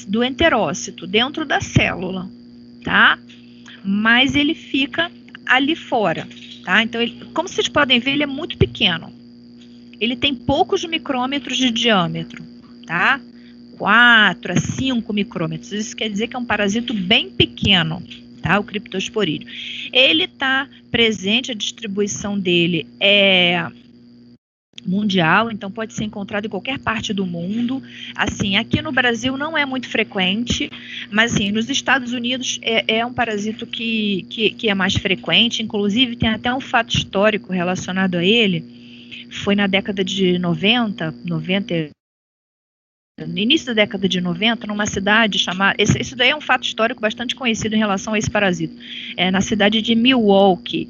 do enterócito, dentro da célula, tá? Mas ele fica ali fora. Tá? Então, como vocês podem ver, ele é muito pequeno. Ele tem poucos micrômetros de diâmetro, tá? 4 a 5 micrômetros. Isso quer dizer que é um parasito bem pequeno, tá? O Cryptosporidium. Ele está presente, a distribuição dele é mundial, então pode ser encontrado em qualquer parte do mundo. Assim, aqui no Brasil não é muito frequente, mas assim, nos Estados Unidos é um parasito que é mais frequente, inclusive tem até um fato histórico relacionado a ele. Foi na década de 90, no início da década de 90, numa cidade chamada... Isso daí é um fato histórico bastante conhecido em relação a esse parasito. É na cidade de Milwaukee,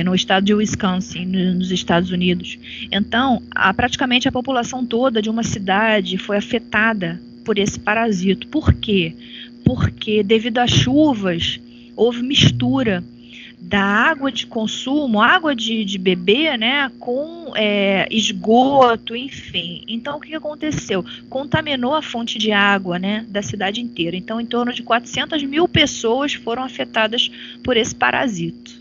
no estado de Wisconsin, nos Estados Unidos. Então, praticamente a população toda de uma cidade foi afetada por esse parasito. Por quê? Porque devido às chuvas, houve mistura da água de consumo, água de beber, né, com esgoto, enfim. Então, o que aconteceu? Contaminou a fonte de água, né, da cidade inteira. Então, em torno de 400 mil pessoas foram afetadas por esse parasito.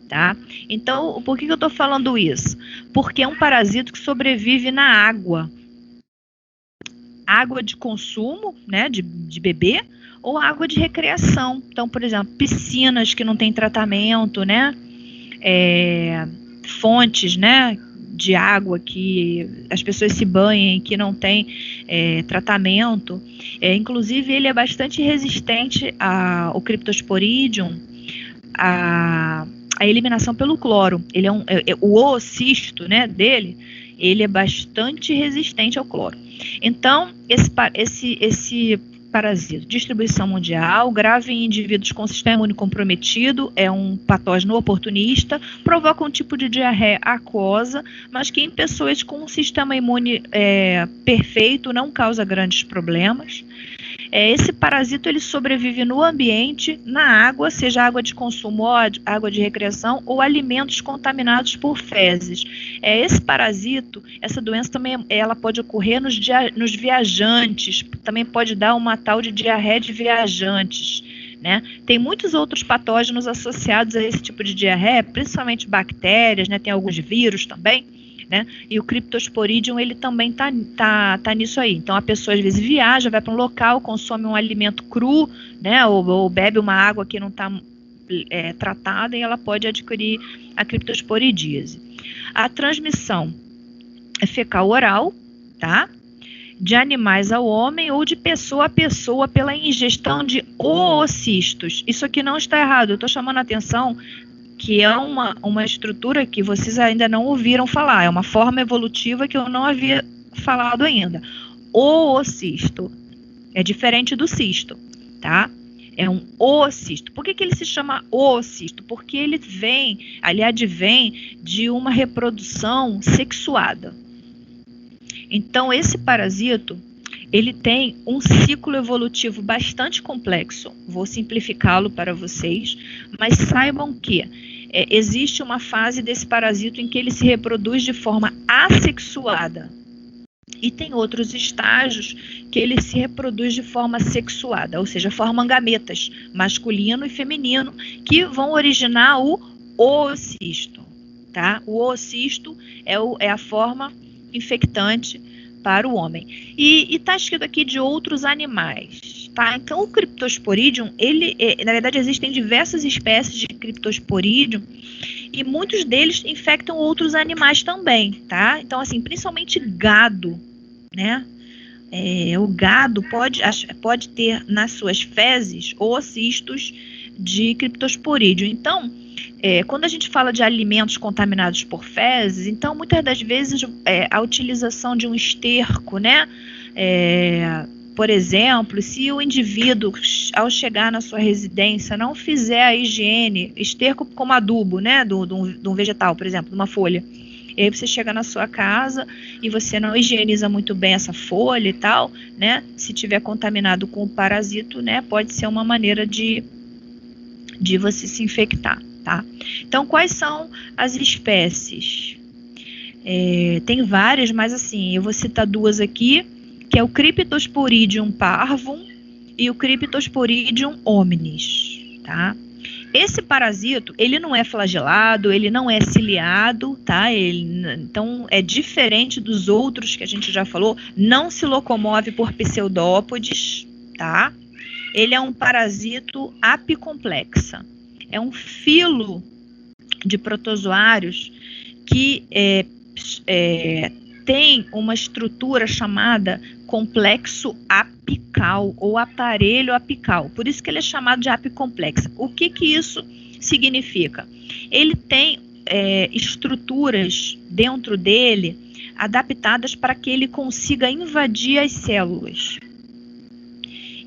Tá? Então, por que eu estou falando isso? Porque é um parasito que sobrevive na água. Água de consumo, né, de beber, ou água de recreação. Então, por exemplo, piscinas que não tem tratamento, né, fontes, né, de água que as pessoas se banhem, que não tem tratamento. Inclusive, ele é bastante resistente ao Cryptosporidium, a eliminação pelo cloro. Ele o oocisto, né, dele, ele é bastante resistente ao cloro. Então, esse parasito, distribuição mundial, grave em indivíduos com sistema imune comprometido, é um patógeno oportunista, provoca um tipo de diarreia aquosa, mas que em pessoas com um sistema imune perfeito não causa grandes problemas. Esse parasito ele sobrevive no ambiente, na água, seja água de consumo, ou água de recreação, ou alimentos contaminados por fezes. Esse parasito, essa doença também ela pode ocorrer nos viajantes, também pode dar uma tal de diarreia de viajantes. Né? Tem muitos outros patógenos associados a esse tipo de diarreia, principalmente bactérias, né? Tem alguns vírus também. Né? E o Cryptosporidium ele também tá nisso aí. Então a pessoa às vezes viaja, vai para um local, consome um alimento cru, né? ou bebe uma água que não está tratada e ela pode adquirir a criptosporidíase. A transmissão é fecal-oral, tá? De animais ao homem ou de pessoa a pessoa pela ingestão de oocistos. Isso aqui não está errado, eu estou chamando a atenção que é uma estrutura que vocês ainda não ouviram falar, é uma forma evolutiva que eu não havia falado ainda. O oocisto é diferente do cisto, tá? É um oocisto. Por que ele se chama oocisto? Porque ele advém de uma reprodução sexuada. Então, esse parasito, ele tem um ciclo evolutivo bastante complexo. Vou simplificá-lo para vocês, mas saibam que existe uma fase desse parasito em que ele se reproduz de forma assexuada. E tem outros estágios que ele se reproduz de forma sexuada, ou seja, formam gametas, masculino e feminino, que vão originar o oocisto. Tá? O oocisto é a forma infectante para o homem. E está escrito aqui de outros animais. Tá? Então, o Cryptosporidium, na verdade, existem diversas espécies de Cryptosporidium e muitos deles infectam outros animais também, tá? Então, assim, principalmente gado, né? O gado pode ter nas suas fezes oocistos de Cryptosporidium. Então, quando a gente fala de alimentos contaminados por fezes, então, muitas das vezes, a utilização de um esterco, né? Por exemplo, se o indivíduo, ao chegar na sua residência, não fizer a higiene, esterco como adubo, né, de um vegetal, por exemplo, de uma folha. E aí você chega na sua casa e você não higieniza muito bem essa folha e tal, né, se tiver contaminado com o parasito, né, pode ser uma maneira de você se infectar, tá? Então, quais são as espécies? Tem várias, mas assim, eu vou citar duas aqui, que é o Cryptosporidium parvum e o Cryptosporidium hominis, tá? Esse parasito, ele não é flagelado, ele não é ciliado, tá? Então, é diferente dos outros que a gente já falou, não se locomove por pseudópodes, tá? Ele é um parasito apicomplexa. É um filo de protozoários que tem uma estrutura chamada complexo apical ou aparelho apical. Por isso que ele é chamado de apicomplexa. O que isso significa? Ele tem estruturas dentro dele adaptadas para que ele consiga invadir as células.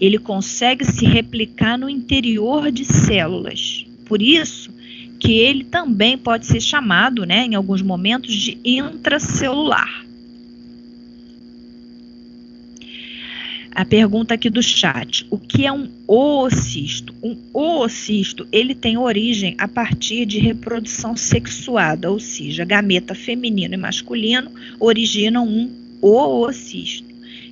Ele consegue se replicar no interior de células. Por isso que ele também pode ser chamado, né, em alguns momentos, de intracelular. A pergunta aqui do chat: o que é um oocisto? Um oocisto, ele tem origem a partir de reprodução sexuada, ou seja, gameta feminino e masculino originam um oocisto,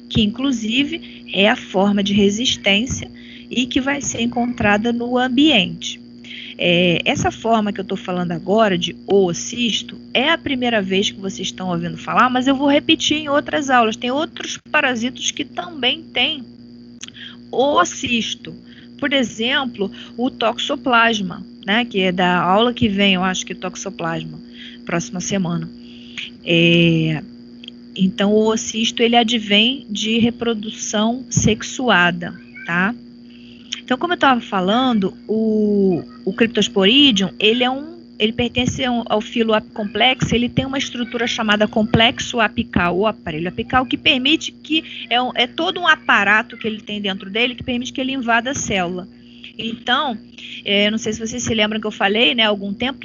que inclusive é a forma de resistência e que vai ser encontrada no ambiente. Essa forma que eu estou falando agora de oocisto é a primeira vez que vocês estão ouvindo falar, mas eu vou repetir em outras aulas. Tem outros parasitos que também têm oocisto. Por exemplo, o toxoplasma, né, que é da aula que vem, eu acho que toxoplasma, próxima semana. Então, o oocisto, ele advém de reprodução sexuada, tá? Então, como eu estava falando, o Cryptosporidium, ele pertence ao filo apicomplexo, ele tem uma estrutura chamada complexo apical, ou aparelho apical, que permite que, é todo um aparato que ele tem dentro dele, que permite que ele invada a célula. Então, não sei se vocês se lembram que eu falei, né, há algum tempo,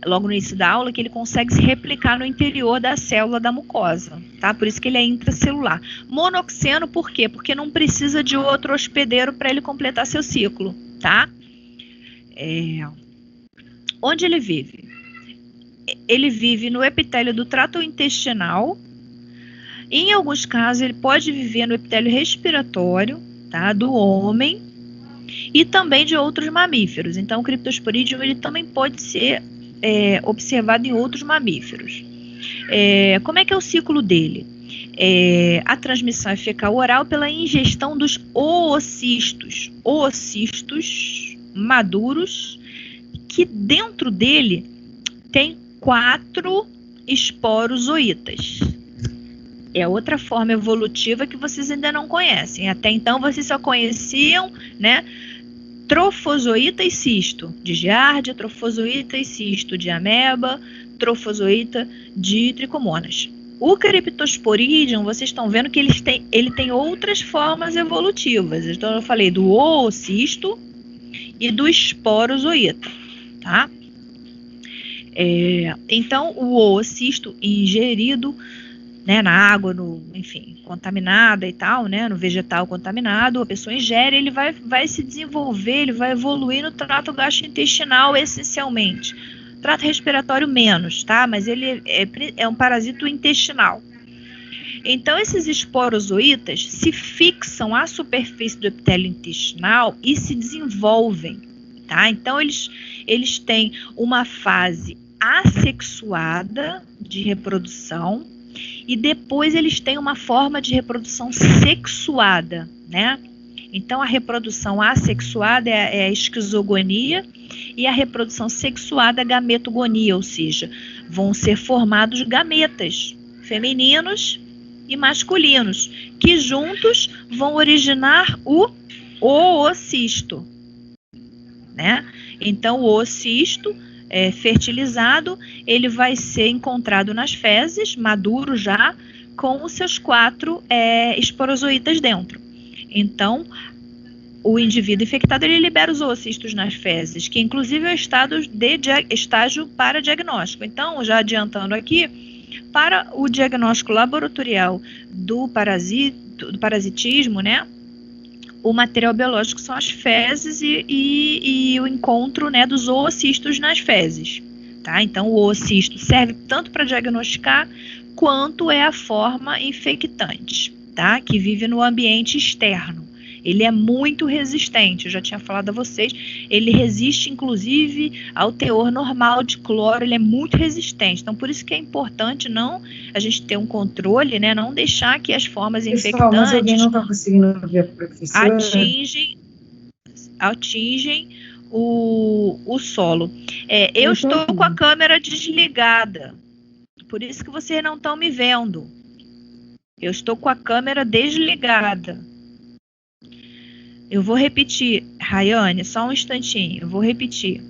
logo no início da aula, que ele consegue se replicar no interior da célula da mucosa, tá? Por isso que ele é intracelular. Monoxeno, por quê? Porque não precisa de outro hospedeiro para ele completar seu ciclo, tá? Onde ele vive? Ele vive no epitélio do trato intestinal. Em alguns casos, ele pode viver no epitélio respiratório, tá, do homem, e também de outros mamíferos. Então, o Cryptosporidium, ele também pode ser observado em outros mamíferos. Como é que é o ciclo dele? A transmissão é fecal-oral pela ingestão dos oocistos maduros, que dentro dele tem 4 esporozoítas. É outra forma evolutiva que vocês ainda não conhecem. Até então, vocês só conheciam, né, trofozoíta e cisto de giardia, trofozoíta e cisto de ameba, trofozoíta de tricomonas. O Cryptosporidium, vocês estão vendo que ele tem outras formas evolutivas. Então, eu falei do oocisto e do esporozoíta, tá? Então, o oocisto ingerido, né, na água, enfim, contaminada e tal, né, no vegetal contaminado, a pessoa ingere, ele vai se desenvolver, ele vai evoluir no trato gastrointestinal essencialmente. Trato respiratório menos, tá? Mas ele é um parasito intestinal. Então, esses esporozoítas se fixam à superfície do epitélio intestinal e se desenvolvem, tá? Então, eles têm uma fase assexuada de reprodução, e depois eles têm uma forma de reprodução sexuada, né? Então, a reprodução assexuada é a esquizogonia e a reprodução sexuada é a gametogonia, ou seja, vão ser formados gametas femininos e masculinos, que juntos vão originar o oocisto, né? Então, o oocisto fertilizado, ele vai ser encontrado nas fezes, maduro já, com os seus 4 esporozoítas dentro. Então, o indivíduo infectado, ele libera os oocistos nas fezes, que inclusive é o estágio para diagnóstico. Então, já adiantando aqui, para o diagnóstico laboratorial do parasitismo, né, o material biológico são as fezes e o encontro, né, dos oocistos nas fezes, tá? Então, o oocisto serve tanto para diagnosticar quanto é a forma infectante, tá? Que vive no ambiente externo. Ele é muito resistente, eu já tinha falado a vocês, ele resiste inclusive ao teor normal de cloro, ele é muito resistente, então por isso que é importante a gente ter um controle, né, não deixar que as formas infectantes mas alguém não está conseguindo ver a professora? atingem o solo. Eu estou com a câmera desligada, por isso que vocês não estão me vendo. Eu estou com a câmera desligada. Eu vou repetir, Rayane, só um instantinho, eu vou repetir.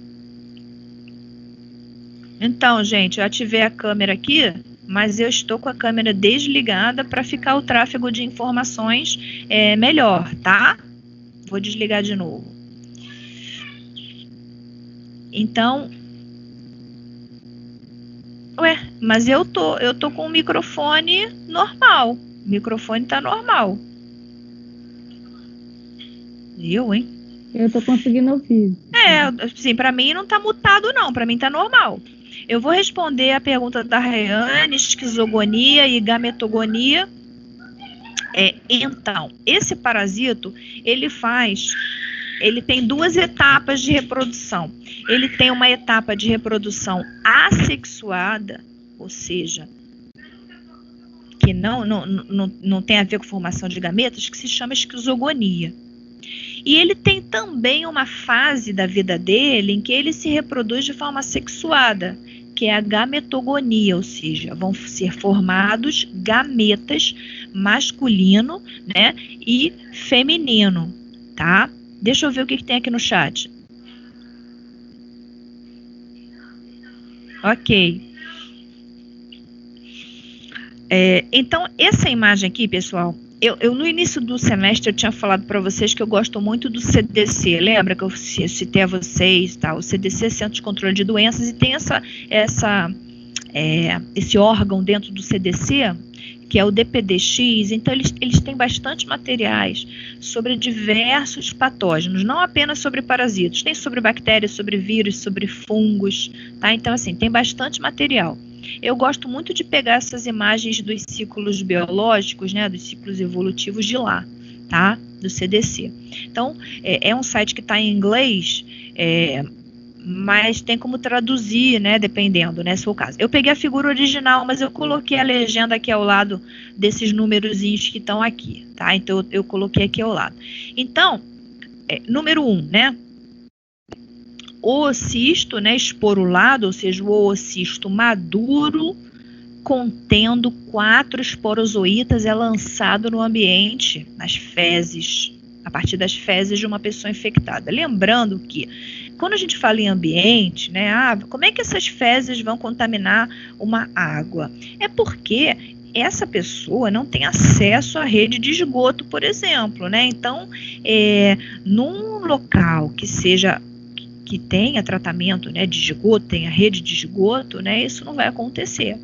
Então, gente, eu ativei a câmera aqui, mas eu estou com a câmera desligada para ficar o tráfego de informações melhor, tá? Vou desligar de novo. Então, mas eu tô com o microfone normal. O microfone tá normal. Hein? Eu tô conseguindo ouvir. Assim, para mim não tá mutado não, para mim tá normal. Eu vou responder a pergunta da Rayane, esquizogonia e gametogonia. Então, esse parasito, ele tem 2 etapas de reprodução. Ele tem uma etapa de reprodução assexuada, ou seja, que não tem a ver com formação de gametas, que se chama esquizogonia. E ele tem também uma fase da vida dele em que ele se reproduz de forma sexuada, que é a gametogonia, ou seja, vão ser formados gametas masculino, né, e feminino, tá? Deixa eu ver o que tem aqui no chat. Ok. Então, essa imagem aqui, pessoal, eu no início do semestre eu tinha falado para vocês que eu gosto muito do CDC. Lembra que eu citei a vocês, tá? O CDC, Centro de Controle de Doenças, e tem esse órgão dentro do CDC, que é o DPDX. Então, eles têm bastante materiais sobre diversos patógenos, não apenas sobre parasitos, tem sobre bactérias, sobre vírus, sobre fungos, tá? Então, assim, tem bastante material. Eu gosto muito de pegar essas imagens dos ciclos biológicos, né, dos ciclos evolutivos de lá, tá? Do CDC. Então, é um site que está em inglês, mas tem como traduzir, né, dependendo, né, se for o caso. Eu peguei a figura original, mas eu coloquei a legenda aqui ao lado desses númerozinhos que estão aqui, tá? Então, eu coloquei aqui ao lado. Então, número 1, né? O oocisto, né, esporulado, ou seja, o oocisto maduro, contendo 4 esporozoítas, é lançado no ambiente, nas fezes, a partir das fezes de uma pessoa infectada. Lembrando que, quando a gente fala em ambiente, né, como é que essas fezes vão contaminar uma água? É porque essa pessoa não tem acesso à rede de esgoto, por exemplo, né? Então, num local que tenha tratamento, né, de esgoto, tenha rede de esgoto, né, isso não vai acontecer.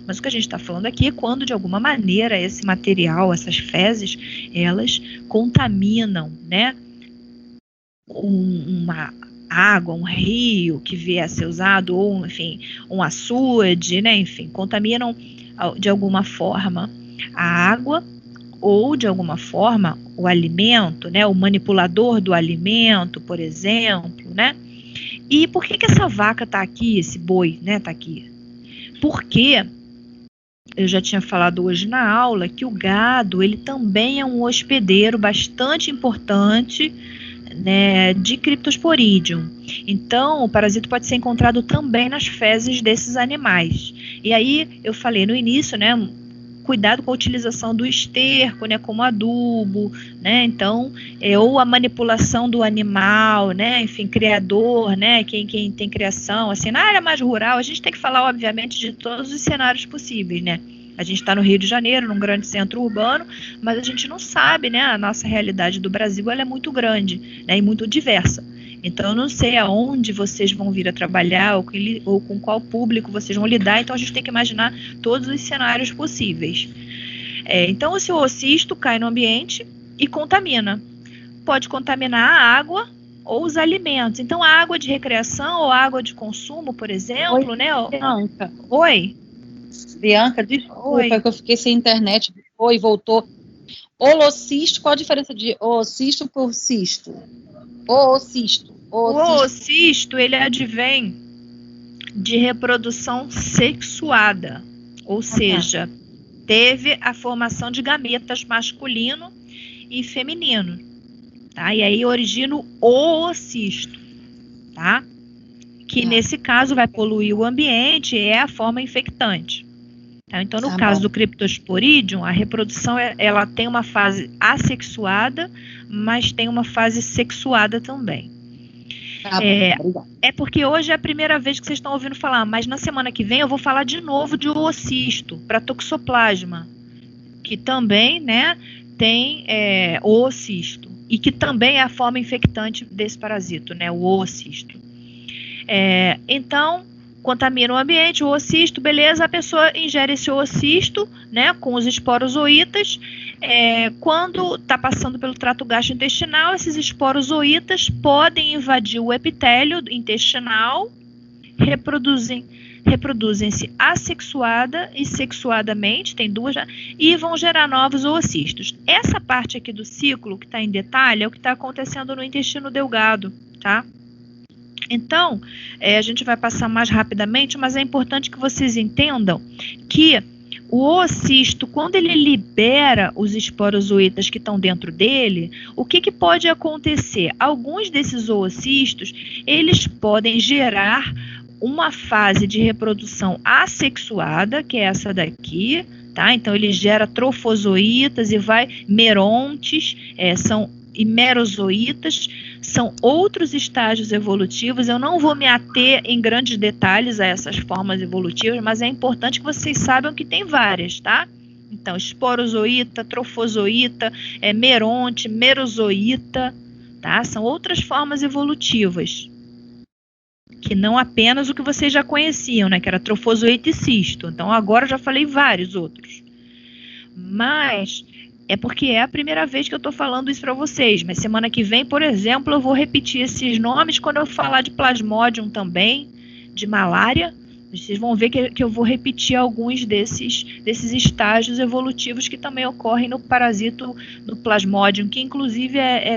Mas o que a gente está falando aqui é quando, de alguma maneira, esse material, essas fezes, elas contaminam, né, uma água, um rio que vier a ser usado, ou, enfim, um açude, né, enfim, contaminam de alguma forma a água, ou de alguma forma o alimento, né, o manipulador do alimento, por exemplo, né. E por que essa vaca está aqui, esse boi, né, está aqui? Porque eu já tinha falado hoje na aula que o gado, ele também é um hospedeiro bastante importante, né, de Cryptosporidium. Então, o parasito pode ser encontrado também nas fezes desses animais. E aí, eu falei no início, né, cuidado com a utilização do esterco, né, como adubo, né, então, ou a manipulação do animal, né, enfim, criador, né, quem tem criação, assim, na área mais rural, a gente tem que falar, obviamente, de todos os cenários possíveis, né. A gente está no Rio de Janeiro, num grande centro urbano, mas a gente não sabe, né, a nossa realidade do Brasil, ela é muito grande, né, e muito diversa. Então, eu não sei aonde vocês vão vir a trabalhar ou com qual público vocês vão lidar, então a gente tem que imaginar todos os cenários possíveis. Então, esse oocisto cai no ambiente e contamina. Pode contaminar a água ou os alimentos. Então, a água de recreação ou água de consumo, por exemplo, né? Bianca. Oi? Bianca, desculpa, que eu fiquei sem internet. Voltou. Holocisto, qual a diferença de oocisto por cisto? Oocisto. O oocisto, ele advém de reprodução sexuada, ou seja, teve a formação de gametas masculino e feminino, tá? E aí origina o oocisto, tá? Que nesse caso vai poluir o ambiente e é a forma infectante. Tá? Então, no caso do Cryptosporidium, a reprodução ela tem uma fase assexuada, mas tem uma fase sexuada também. É porque hoje é a primeira vez que vocês estão ouvindo falar, mas na semana que vem eu vou falar de novo de oocisto para toxoplasma, que também, né, tem oocisto e que também é a forma infectante desse parasito, né, o oocisto. Então, contamina o ambiente, o oocisto, beleza, a pessoa ingere esse oocisto, né, com os esporozoítas. Quando está passando pelo trato gastrointestinal, esses esporozoítas podem invadir o epitélio intestinal, reproduzem-se assexuada e sexuadamente, tem duas, e vão gerar novos oocistos. Essa parte aqui do ciclo, que está em detalhe, é o que está acontecendo no intestino delgado, tá? Então, a gente vai passar mais rapidamente, mas é importante que vocês entendam que o oocisto, quando ele libera os esporozoítas que estão dentro dele, o que pode acontecer? Alguns desses oocistos, eles podem gerar uma fase de reprodução assexuada, que é essa daqui, tá? Então, ele gera trofozoítas e merontes, são merozoítas, são outros estágios evolutivos. Eu não vou me ater em grandes detalhes a essas formas evolutivas, mas é importante que vocês saibam que tem várias, tá? Então, esporozoíta, trofozoíta, meronte, merozoíta, tá? São outras formas evolutivas, que não apenas o que vocês já conheciam, né? Que era trofozoíta e cisto. Então, agora eu já falei vários outros. Mas é porque é a primeira vez que eu estou falando isso para vocês, mas semana que vem, por exemplo, eu vou repetir esses nomes quando eu falar de Plasmodium também, de malária. Vocês vão ver que eu vou repetir alguns desses estágios evolutivos que também ocorrem no parasito, no Plasmodium, que inclusive é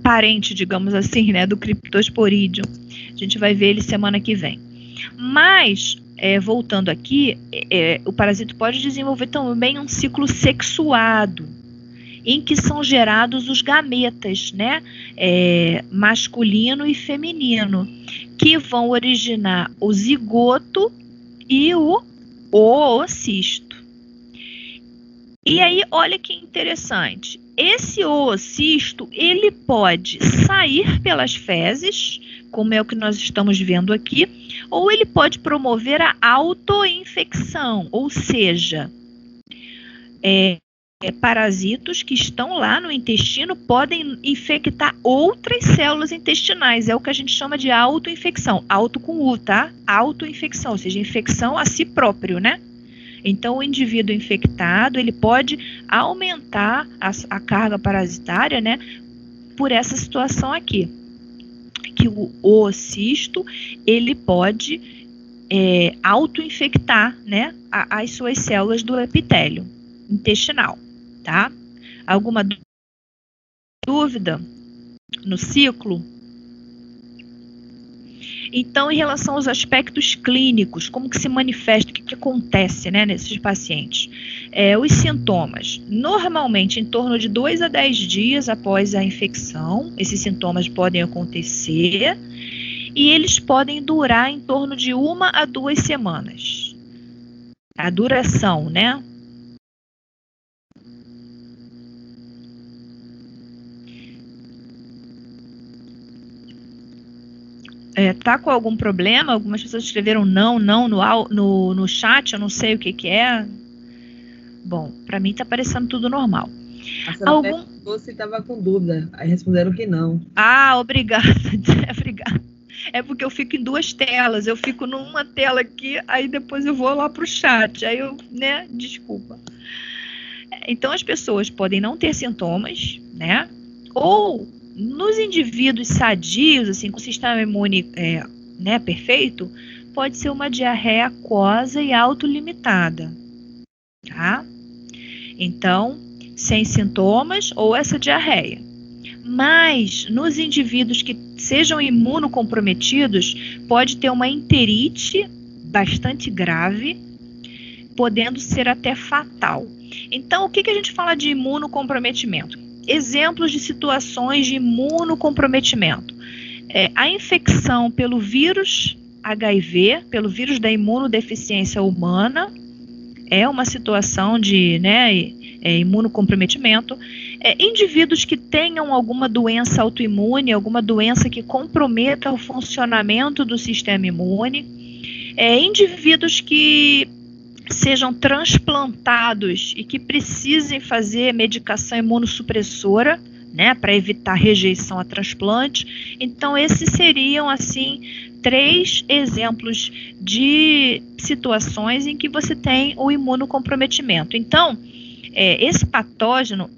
parente, digamos assim, né, do Cryptosporidium. A gente vai ver ele semana que vem. Mas voltando aqui, o parasito pode desenvolver também um ciclo sexuado, em que são gerados os gametas, né, masculino e feminino, que vão originar o zigoto e o oocisto. E aí, olha que interessante, esse oocisto, ele pode sair pelas fezes, como é o que nós estamos vendo aqui, ou ele pode promover a autoinfecção, ou seja, parasitos que estão lá no intestino podem infectar outras células intestinais, é o que a gente chama de autoinfecção, auto com U, tá? Autoinfecção, ou seja, infecção a si próprio, né? Então, o indivíduo infectado, ele pode aumentar a carga parasitária, né, por essa situação aqui. Que o oocisto, ele pode autoinfectar, né, as suas células do epitélio intestinal, tá? Alguma dúvida no ciclo? Então, em relação aos aspectos clínicos, como que se manifesta, o que acontece, né, nesses pacientes? Os sintomas, normalmente em torno de 2 a 10 dias após a infecção, esses sintomas podem acontecer e eles podem durar em torno de 1 a 2 semanas. A duração, né? Tá com algum problema? Algumas pessoas escreveram não no chat, eu não sei o que é. Bom, para mim tá parecendo tudo normal. A senhora perguntou se estava com dúvida, aí responderam que não. Ah, obrigada, obrigada. É porque eu fico em 2 telas, eu fico numa tela aqui, aí depois eu vou lá pro chat, aí eu, né, desculpa. Então as pessoas podem não ter sintomas, né, ou nos indivíduos sadios, assim, com o sistema imune né, perfeito, pode ser uma diarreia aquosa e autolimitada, tá? Então, sem sintomas ou essa diarreia. Mas, nos indivíduos que sejam imunocomprometidos, pode ter uma enterite bastante grave, podendo ser até fatal. Então, o que a gente fala de imunocomprometimento? Exemplos de situações de imunocomprometimento. A infecção pelo vírus HIV, pelo vírus da imunodeficiência humana, é uma situação de imunocomprometimento. Indivíduos que tenham alguma doença autoimune, alguma doença que comprometa o funcionamento do sistema imune. Indivíduos que sejam transplantados e que precisem fazer medicação imunossupressora, né, para evitar rejeição a transplante. Então, esses seriam, assim, 3 exemplos de situações em que você tem o imunocomprometimento. Então, esse patógeno,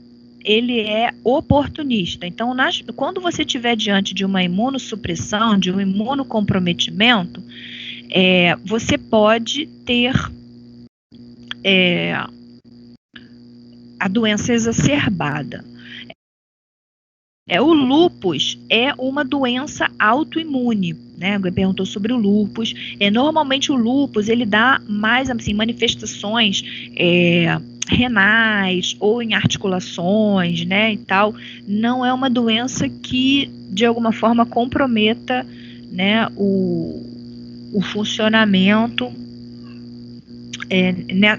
ele é oportunista. Então, quando você estiver diante de uma imunossupressão, de um imunocomprometimento, você pode ter a doença exacerbada. O lúpus é uma doença autoimune, né? Perguntou sobre o lúpus. Normalmente o lúpus, ele dá mais, assim, manifestações renais ou em articulações, né, e tal. Não é uma doença que, de alguma forma, comprometa, né, o funcionamento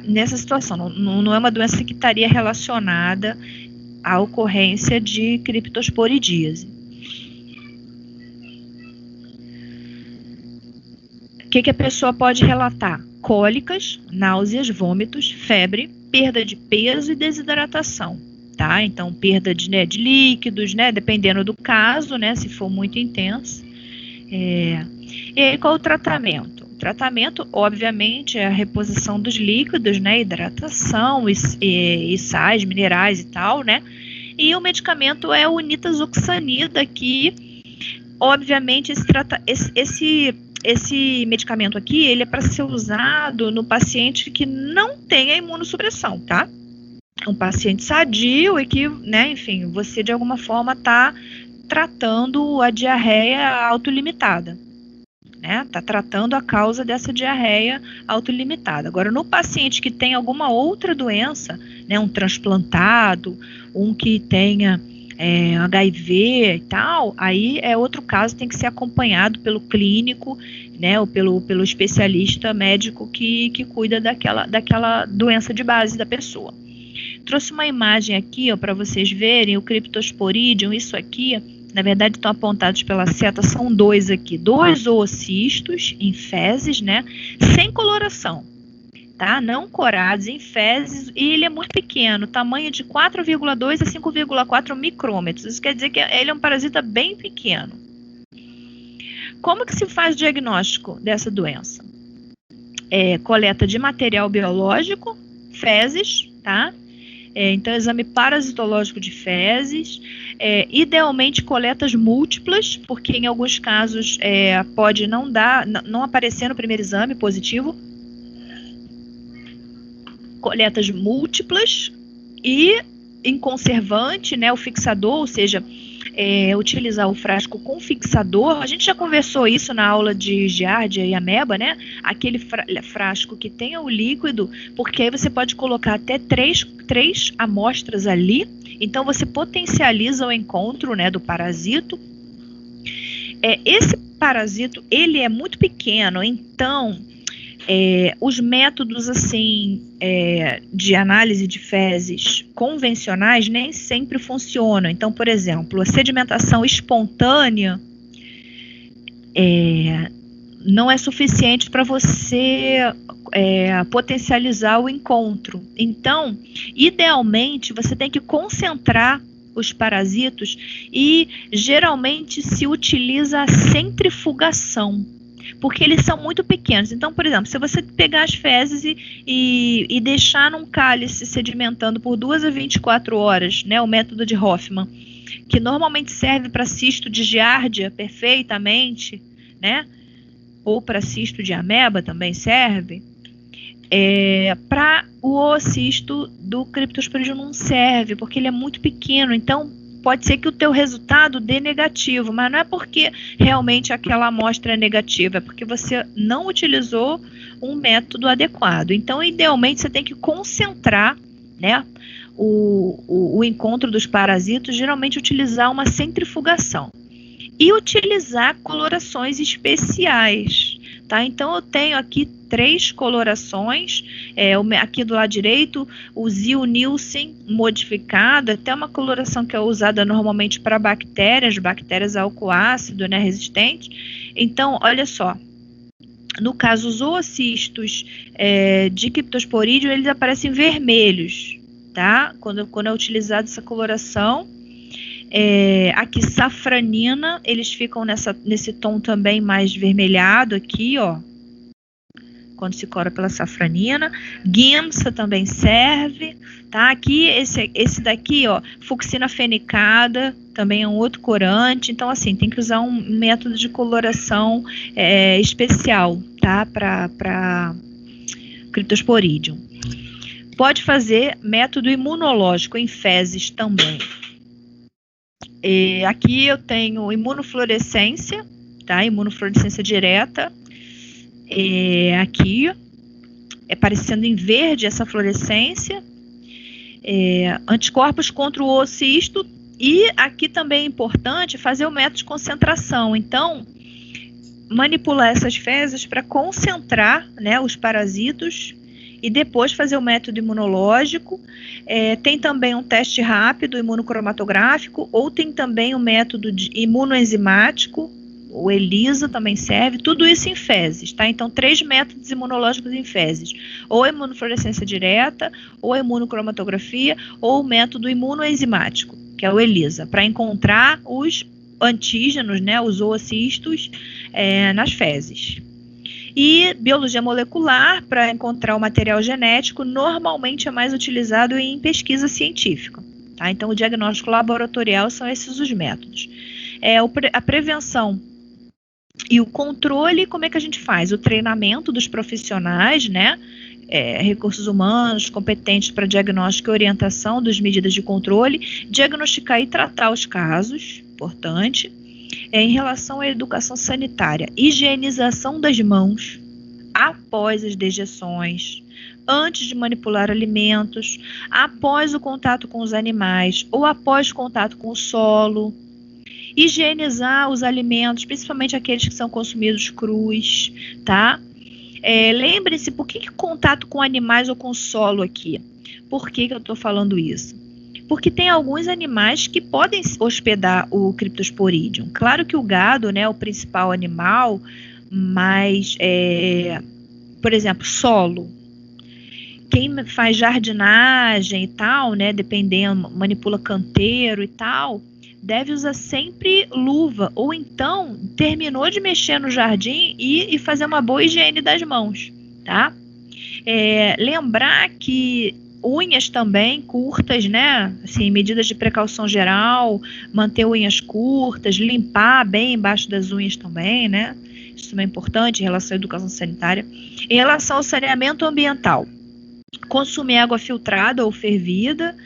nessa situação. Não é uma doença que estaria relacionada à ocorrência de criptosporidíase. O que a pessoa pode relatar? Cólicas, náuseas, vômitos, febre, perda de peso e desidratação, tá? Então, perda de líquidos, né? Dependendo do caso, né? Se for muito intenso. E aí, qual o tratamento? O tratamento, obviamente, é a reposição dos líquidos, né? Hidratação e sais, minerais e tal, né? E o medicamento é o nitazoxanida, que, obviamente, esse medicamento aqui, ele é para ser usado no paciente que não tem a imunossupressão, tá? Um paciente sadio e que, né, enfim, você de alguma forma está tratando a diarreia autolimitada, né? Está tratando a causa dessa diarreia autolimitada. Agora, no paciente que tem alguma outra doença, né, um transplantado, um que tenha HIV e tal, aí é outro caso, tem que ser acompanhado pelo clínico, né, ou pelo especialista médico que cuida daquela doença de base da pessoa. Trouxe uma imagem aqui, para vocês verem o Cryptosporidium. Isso aqui, na verdade, estão apontados pela seta, são 2 aqui, 2 oocistos em fezes, né, sem coloração, tá? Não corados, em fezes, e ele é muito pequeno, tamanho de 4,2 a 5,4 micrômetros. Isso quer dizer que ele é um parasita bem pequeno. Como que se faz o diagnóstico dessa doença? Coleta de material biológico, fezes, tá? Então, exame parasitológico de fezes, idealmente coletas múltiplas, porque em alguns casos pode não aparecer no primeiro exame positivo. Coletas múltiplas e em conservante, né, o fixador, ou seja, utilizar o frasco com fixador. A gente já conversou isso na aula de giardia e ameba, né? Aquele frasco que tenha o líquido, porque aí você pode colocar até 3 amostras ali, então você potencializa o encontro, né, do parasito. Esse parasito, ele é muito pequeno, então os métodos assim de análise de fezes convencionais nem sempre funcionam. Então, por exemplo, a sedimentação espontânea não é suficiente para você potencializar o encontro. Então, idealmente, você tem que concentrar os parasitos e geralmente se utiliza a centrifugação, porque eles são muito pequenos. Então, por exemplo, se você pegar as fezes e deixar num cálice sedimentando por 2 a 24 horas, né, o método de Hoffman, que normalmente serve para cisto de giardia perfeitamente, né, ou para cisto de ameba também serve, Para o oocisto do Cryptosporidium não serve, porque ele é muito pequeno, então pode ser que o teu resultado dê negativo, mas não é porque realmente aquela amostra é negativa, é porque você não utilizou um método adequado. Então, idealmente, você tem que concentrar, né, o encontro dos parasitos, geralmente utilizar uma centrifugação e utilizar colorações especiais, tá? Então, eu tenho aqui 3 colorações, aqui do lado direito, o Zil-Nielsen modificado, até uma coloração que é usada normalmente para bactérias álcool-ácido, né, resistentes. Então, olha só, no caso, os oocistos de Cryptosporidium, eles aparecem vermelhos, tá? Quando é utilizada essa coloração. Aqui, safranina, eles ficam nesse tom também mais vermelhado aqui, ó, quando se cora pela safranina. Gimsa também serve, tá? Aqui, esse daqui, ó, fucsina fenicada, também é um outro corante. Então, assim, tem que usar um método de coloração especial, tá? Para Cryptosporidium. Pode fazer método imunológico em fezes também. Aqui eu tenho imunofluorescência, tá? Imunofluorescência direta. Aqui, aparecendo em verde essa fluorescência. Anticorpos contra o oocisto. E aqui também é importante fazer o método de concentração. Então, manipular essas fezes para concentrar, né, os parasitos e depois fazer o método imunológico. Tem também um teste rápido, imunocromatográfico, ou tem também o método imunoenzimático, o ELISA também serve, tudo isso em fezes, tá? Então, 3 métodos imunológicos em fezes, ou a imunofluorescência direta, ou a imunocromatografia, ou o método imunoenzimático, que é o ELISA, para encontrar os antígenos, né, os oocistos, nas fezes. E biologia molecular, para encontrar o material genético, normalmente é mais utilizado em pesquisa científica, tá? Então, o diagnóstico laboratorial são esses os métodos. A prevenção e o controle, como é que a gente faz? O treinamento dos profissionais, né? Recursos humanos competentes para diagnóstico e orientação das medidas de controle, diagnosticar e tratar os casos, importante. Em relação à educação sanitária, higienização das mãos após as dejeções, antes de manipular alimentos, após o contato com os animais ou após o contato com o solo. Higienizar os alimentos, principalmente aqueles que são consumidos crus, tá? Lembre-se, por que contato com animais ou com solo aqui? Por que eu estou falando isso? Porque tem alguns animais que podem hospedar o Cryptosporidium. Claro que o gado, né, é o principal animal, mas, por exemplo, solo. Quem faz jardinagem e tal, né, dependendo, manipula canteiro e tal, deve usar sempre luva, ou então terminou de mexer no jardim e fazer uma boa higiene das mãos, tá? Lembrar que unhas também curtas, né? Assim, medidas de precaução geral, manter unhas curtas, limpar bem embaixo das unhas também, né? Isso também é importante em relação à educação sanitária. Em relação ao saneamento ambiental, consumir água filtrada ou fervida,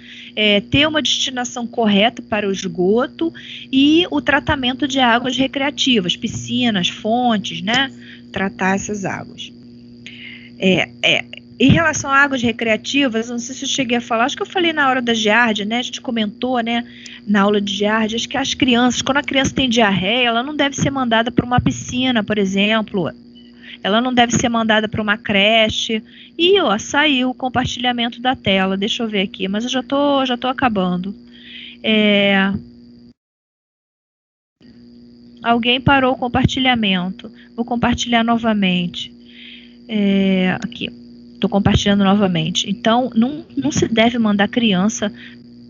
ter uma destinação correta para o esgoto e o tratamento de águas recreativas, piscinas, fontes, né? Tratar essas águas. Em relação a águas recreativas, não sei se eu cheguei a falar, acho que eu falei na hora da giardia, né? A gente comentou, né, na aula de giardia, acho que as crianças, quando a criança tem diarreia, ela não deve ser mandada para uma piscina, por exemplo. Ela não deve ser mandada para uma creche. E, ó, saiu o compartilhamento da tela. Deixa eu ver aqui, mas eu já tô acabando. Alguém parou o compartilhamento. Vou compartilhar novamente. Aqui. Estou compartilhando novamente. Então, não se deve mandar criança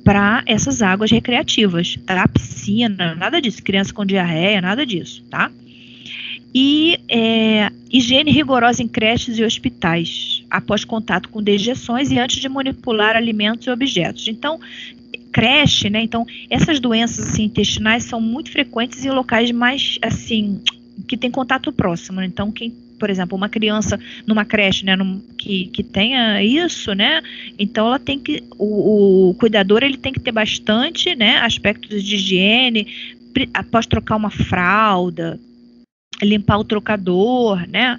para essas águas recreativas, tá? Piscina, nada disso. Criança com diarreia, nada disso, tá? E higiene rigorosa em creches e hospitais, após contato com dejeções e antes de manipular alimentos e objetos. Então, creche, né? Então, essas doenças assim, intestinais são muito frequentes em locais mais, assim, que tem contato próximo. Então, quem por exemplo, uma criança numa creche, né, que tenha isso, né, então ela tem que, o cuidador, ele tem que ter bastante, né, aspectos de higiene, após trocar uma fralda, limpar o trocador, né,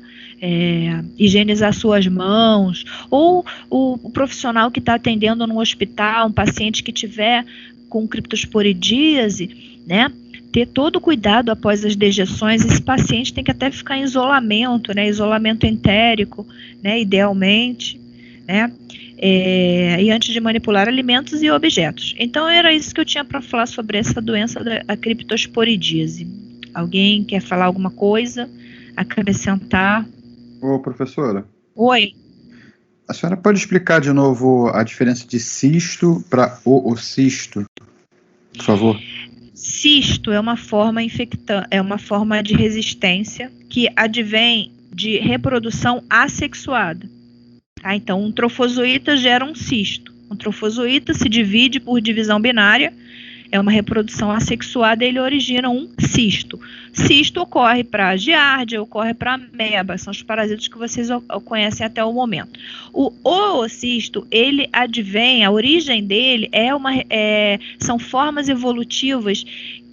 higienizar suas mãos, ou o profissional que está atendendo no hospital, um paciente que tiver com criptosporidíase, né, ter todo o cuidado após as dejeções. Esse paciente tem que até ficar em isolamento, né, isolamento entérico, né, idealmente, né, e antes de manipular alimentos e objetos. Então era isso que eu tinha para falar sobre essa doença da criptosporidíase. Alguém quer falar alguma coisa? Acrescentar? Ô, professora. Oi. A senhora pode explicar de novo a diferença de cisto para oocisto, por favor? Cisto é uma forma de resistência que advém de reprodução assexuada. Tá? Então, um trofozoíta gera um cisto. Um trofozoíta se divide por divisão binária, é uma reprodução assexuada, ele origina um cisto. Cisto ocorre para giardia, ocorre para ameba, são os parasitas que vocês conhecem até o momento. O oocisto, ele advém, a origem dele são formas evolutivas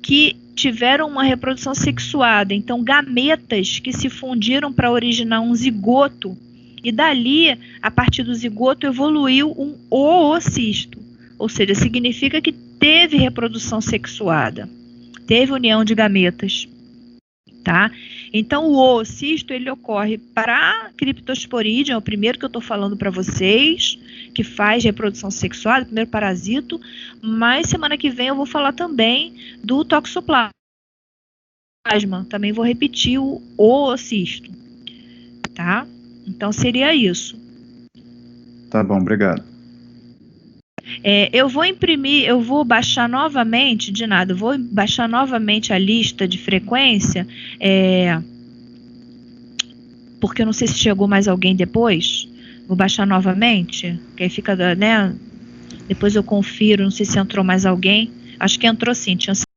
que tiveram uma reprodução sexuada, então gametas que se fundiram para originar um zigoto, e dali, a partir do zigoto, evoluiu um oocisto, ou seja, significa que teve reprodução sexuada, teve união de gametas, tá? Então, o oocisto, ele ocorre para Cryptosporidium, é o primeiro que eu estou falando para vocês, que faz reprodução sexuada, o primeiro parasito, mas semana que vem eu vou falar também do Toxoplasma, também vou repetir o oocisto, tá? Então, seria isso. Tá bom, obrigado. Eu vou baixar novamente, vou baixar novamente a lista de frequência, porque eu não sei se chegou mais alguém depois, vou baixar novamente, que aí fica, né, depois eu confiro, não sei se entrou mais alguém, acho que entrou sim, tinha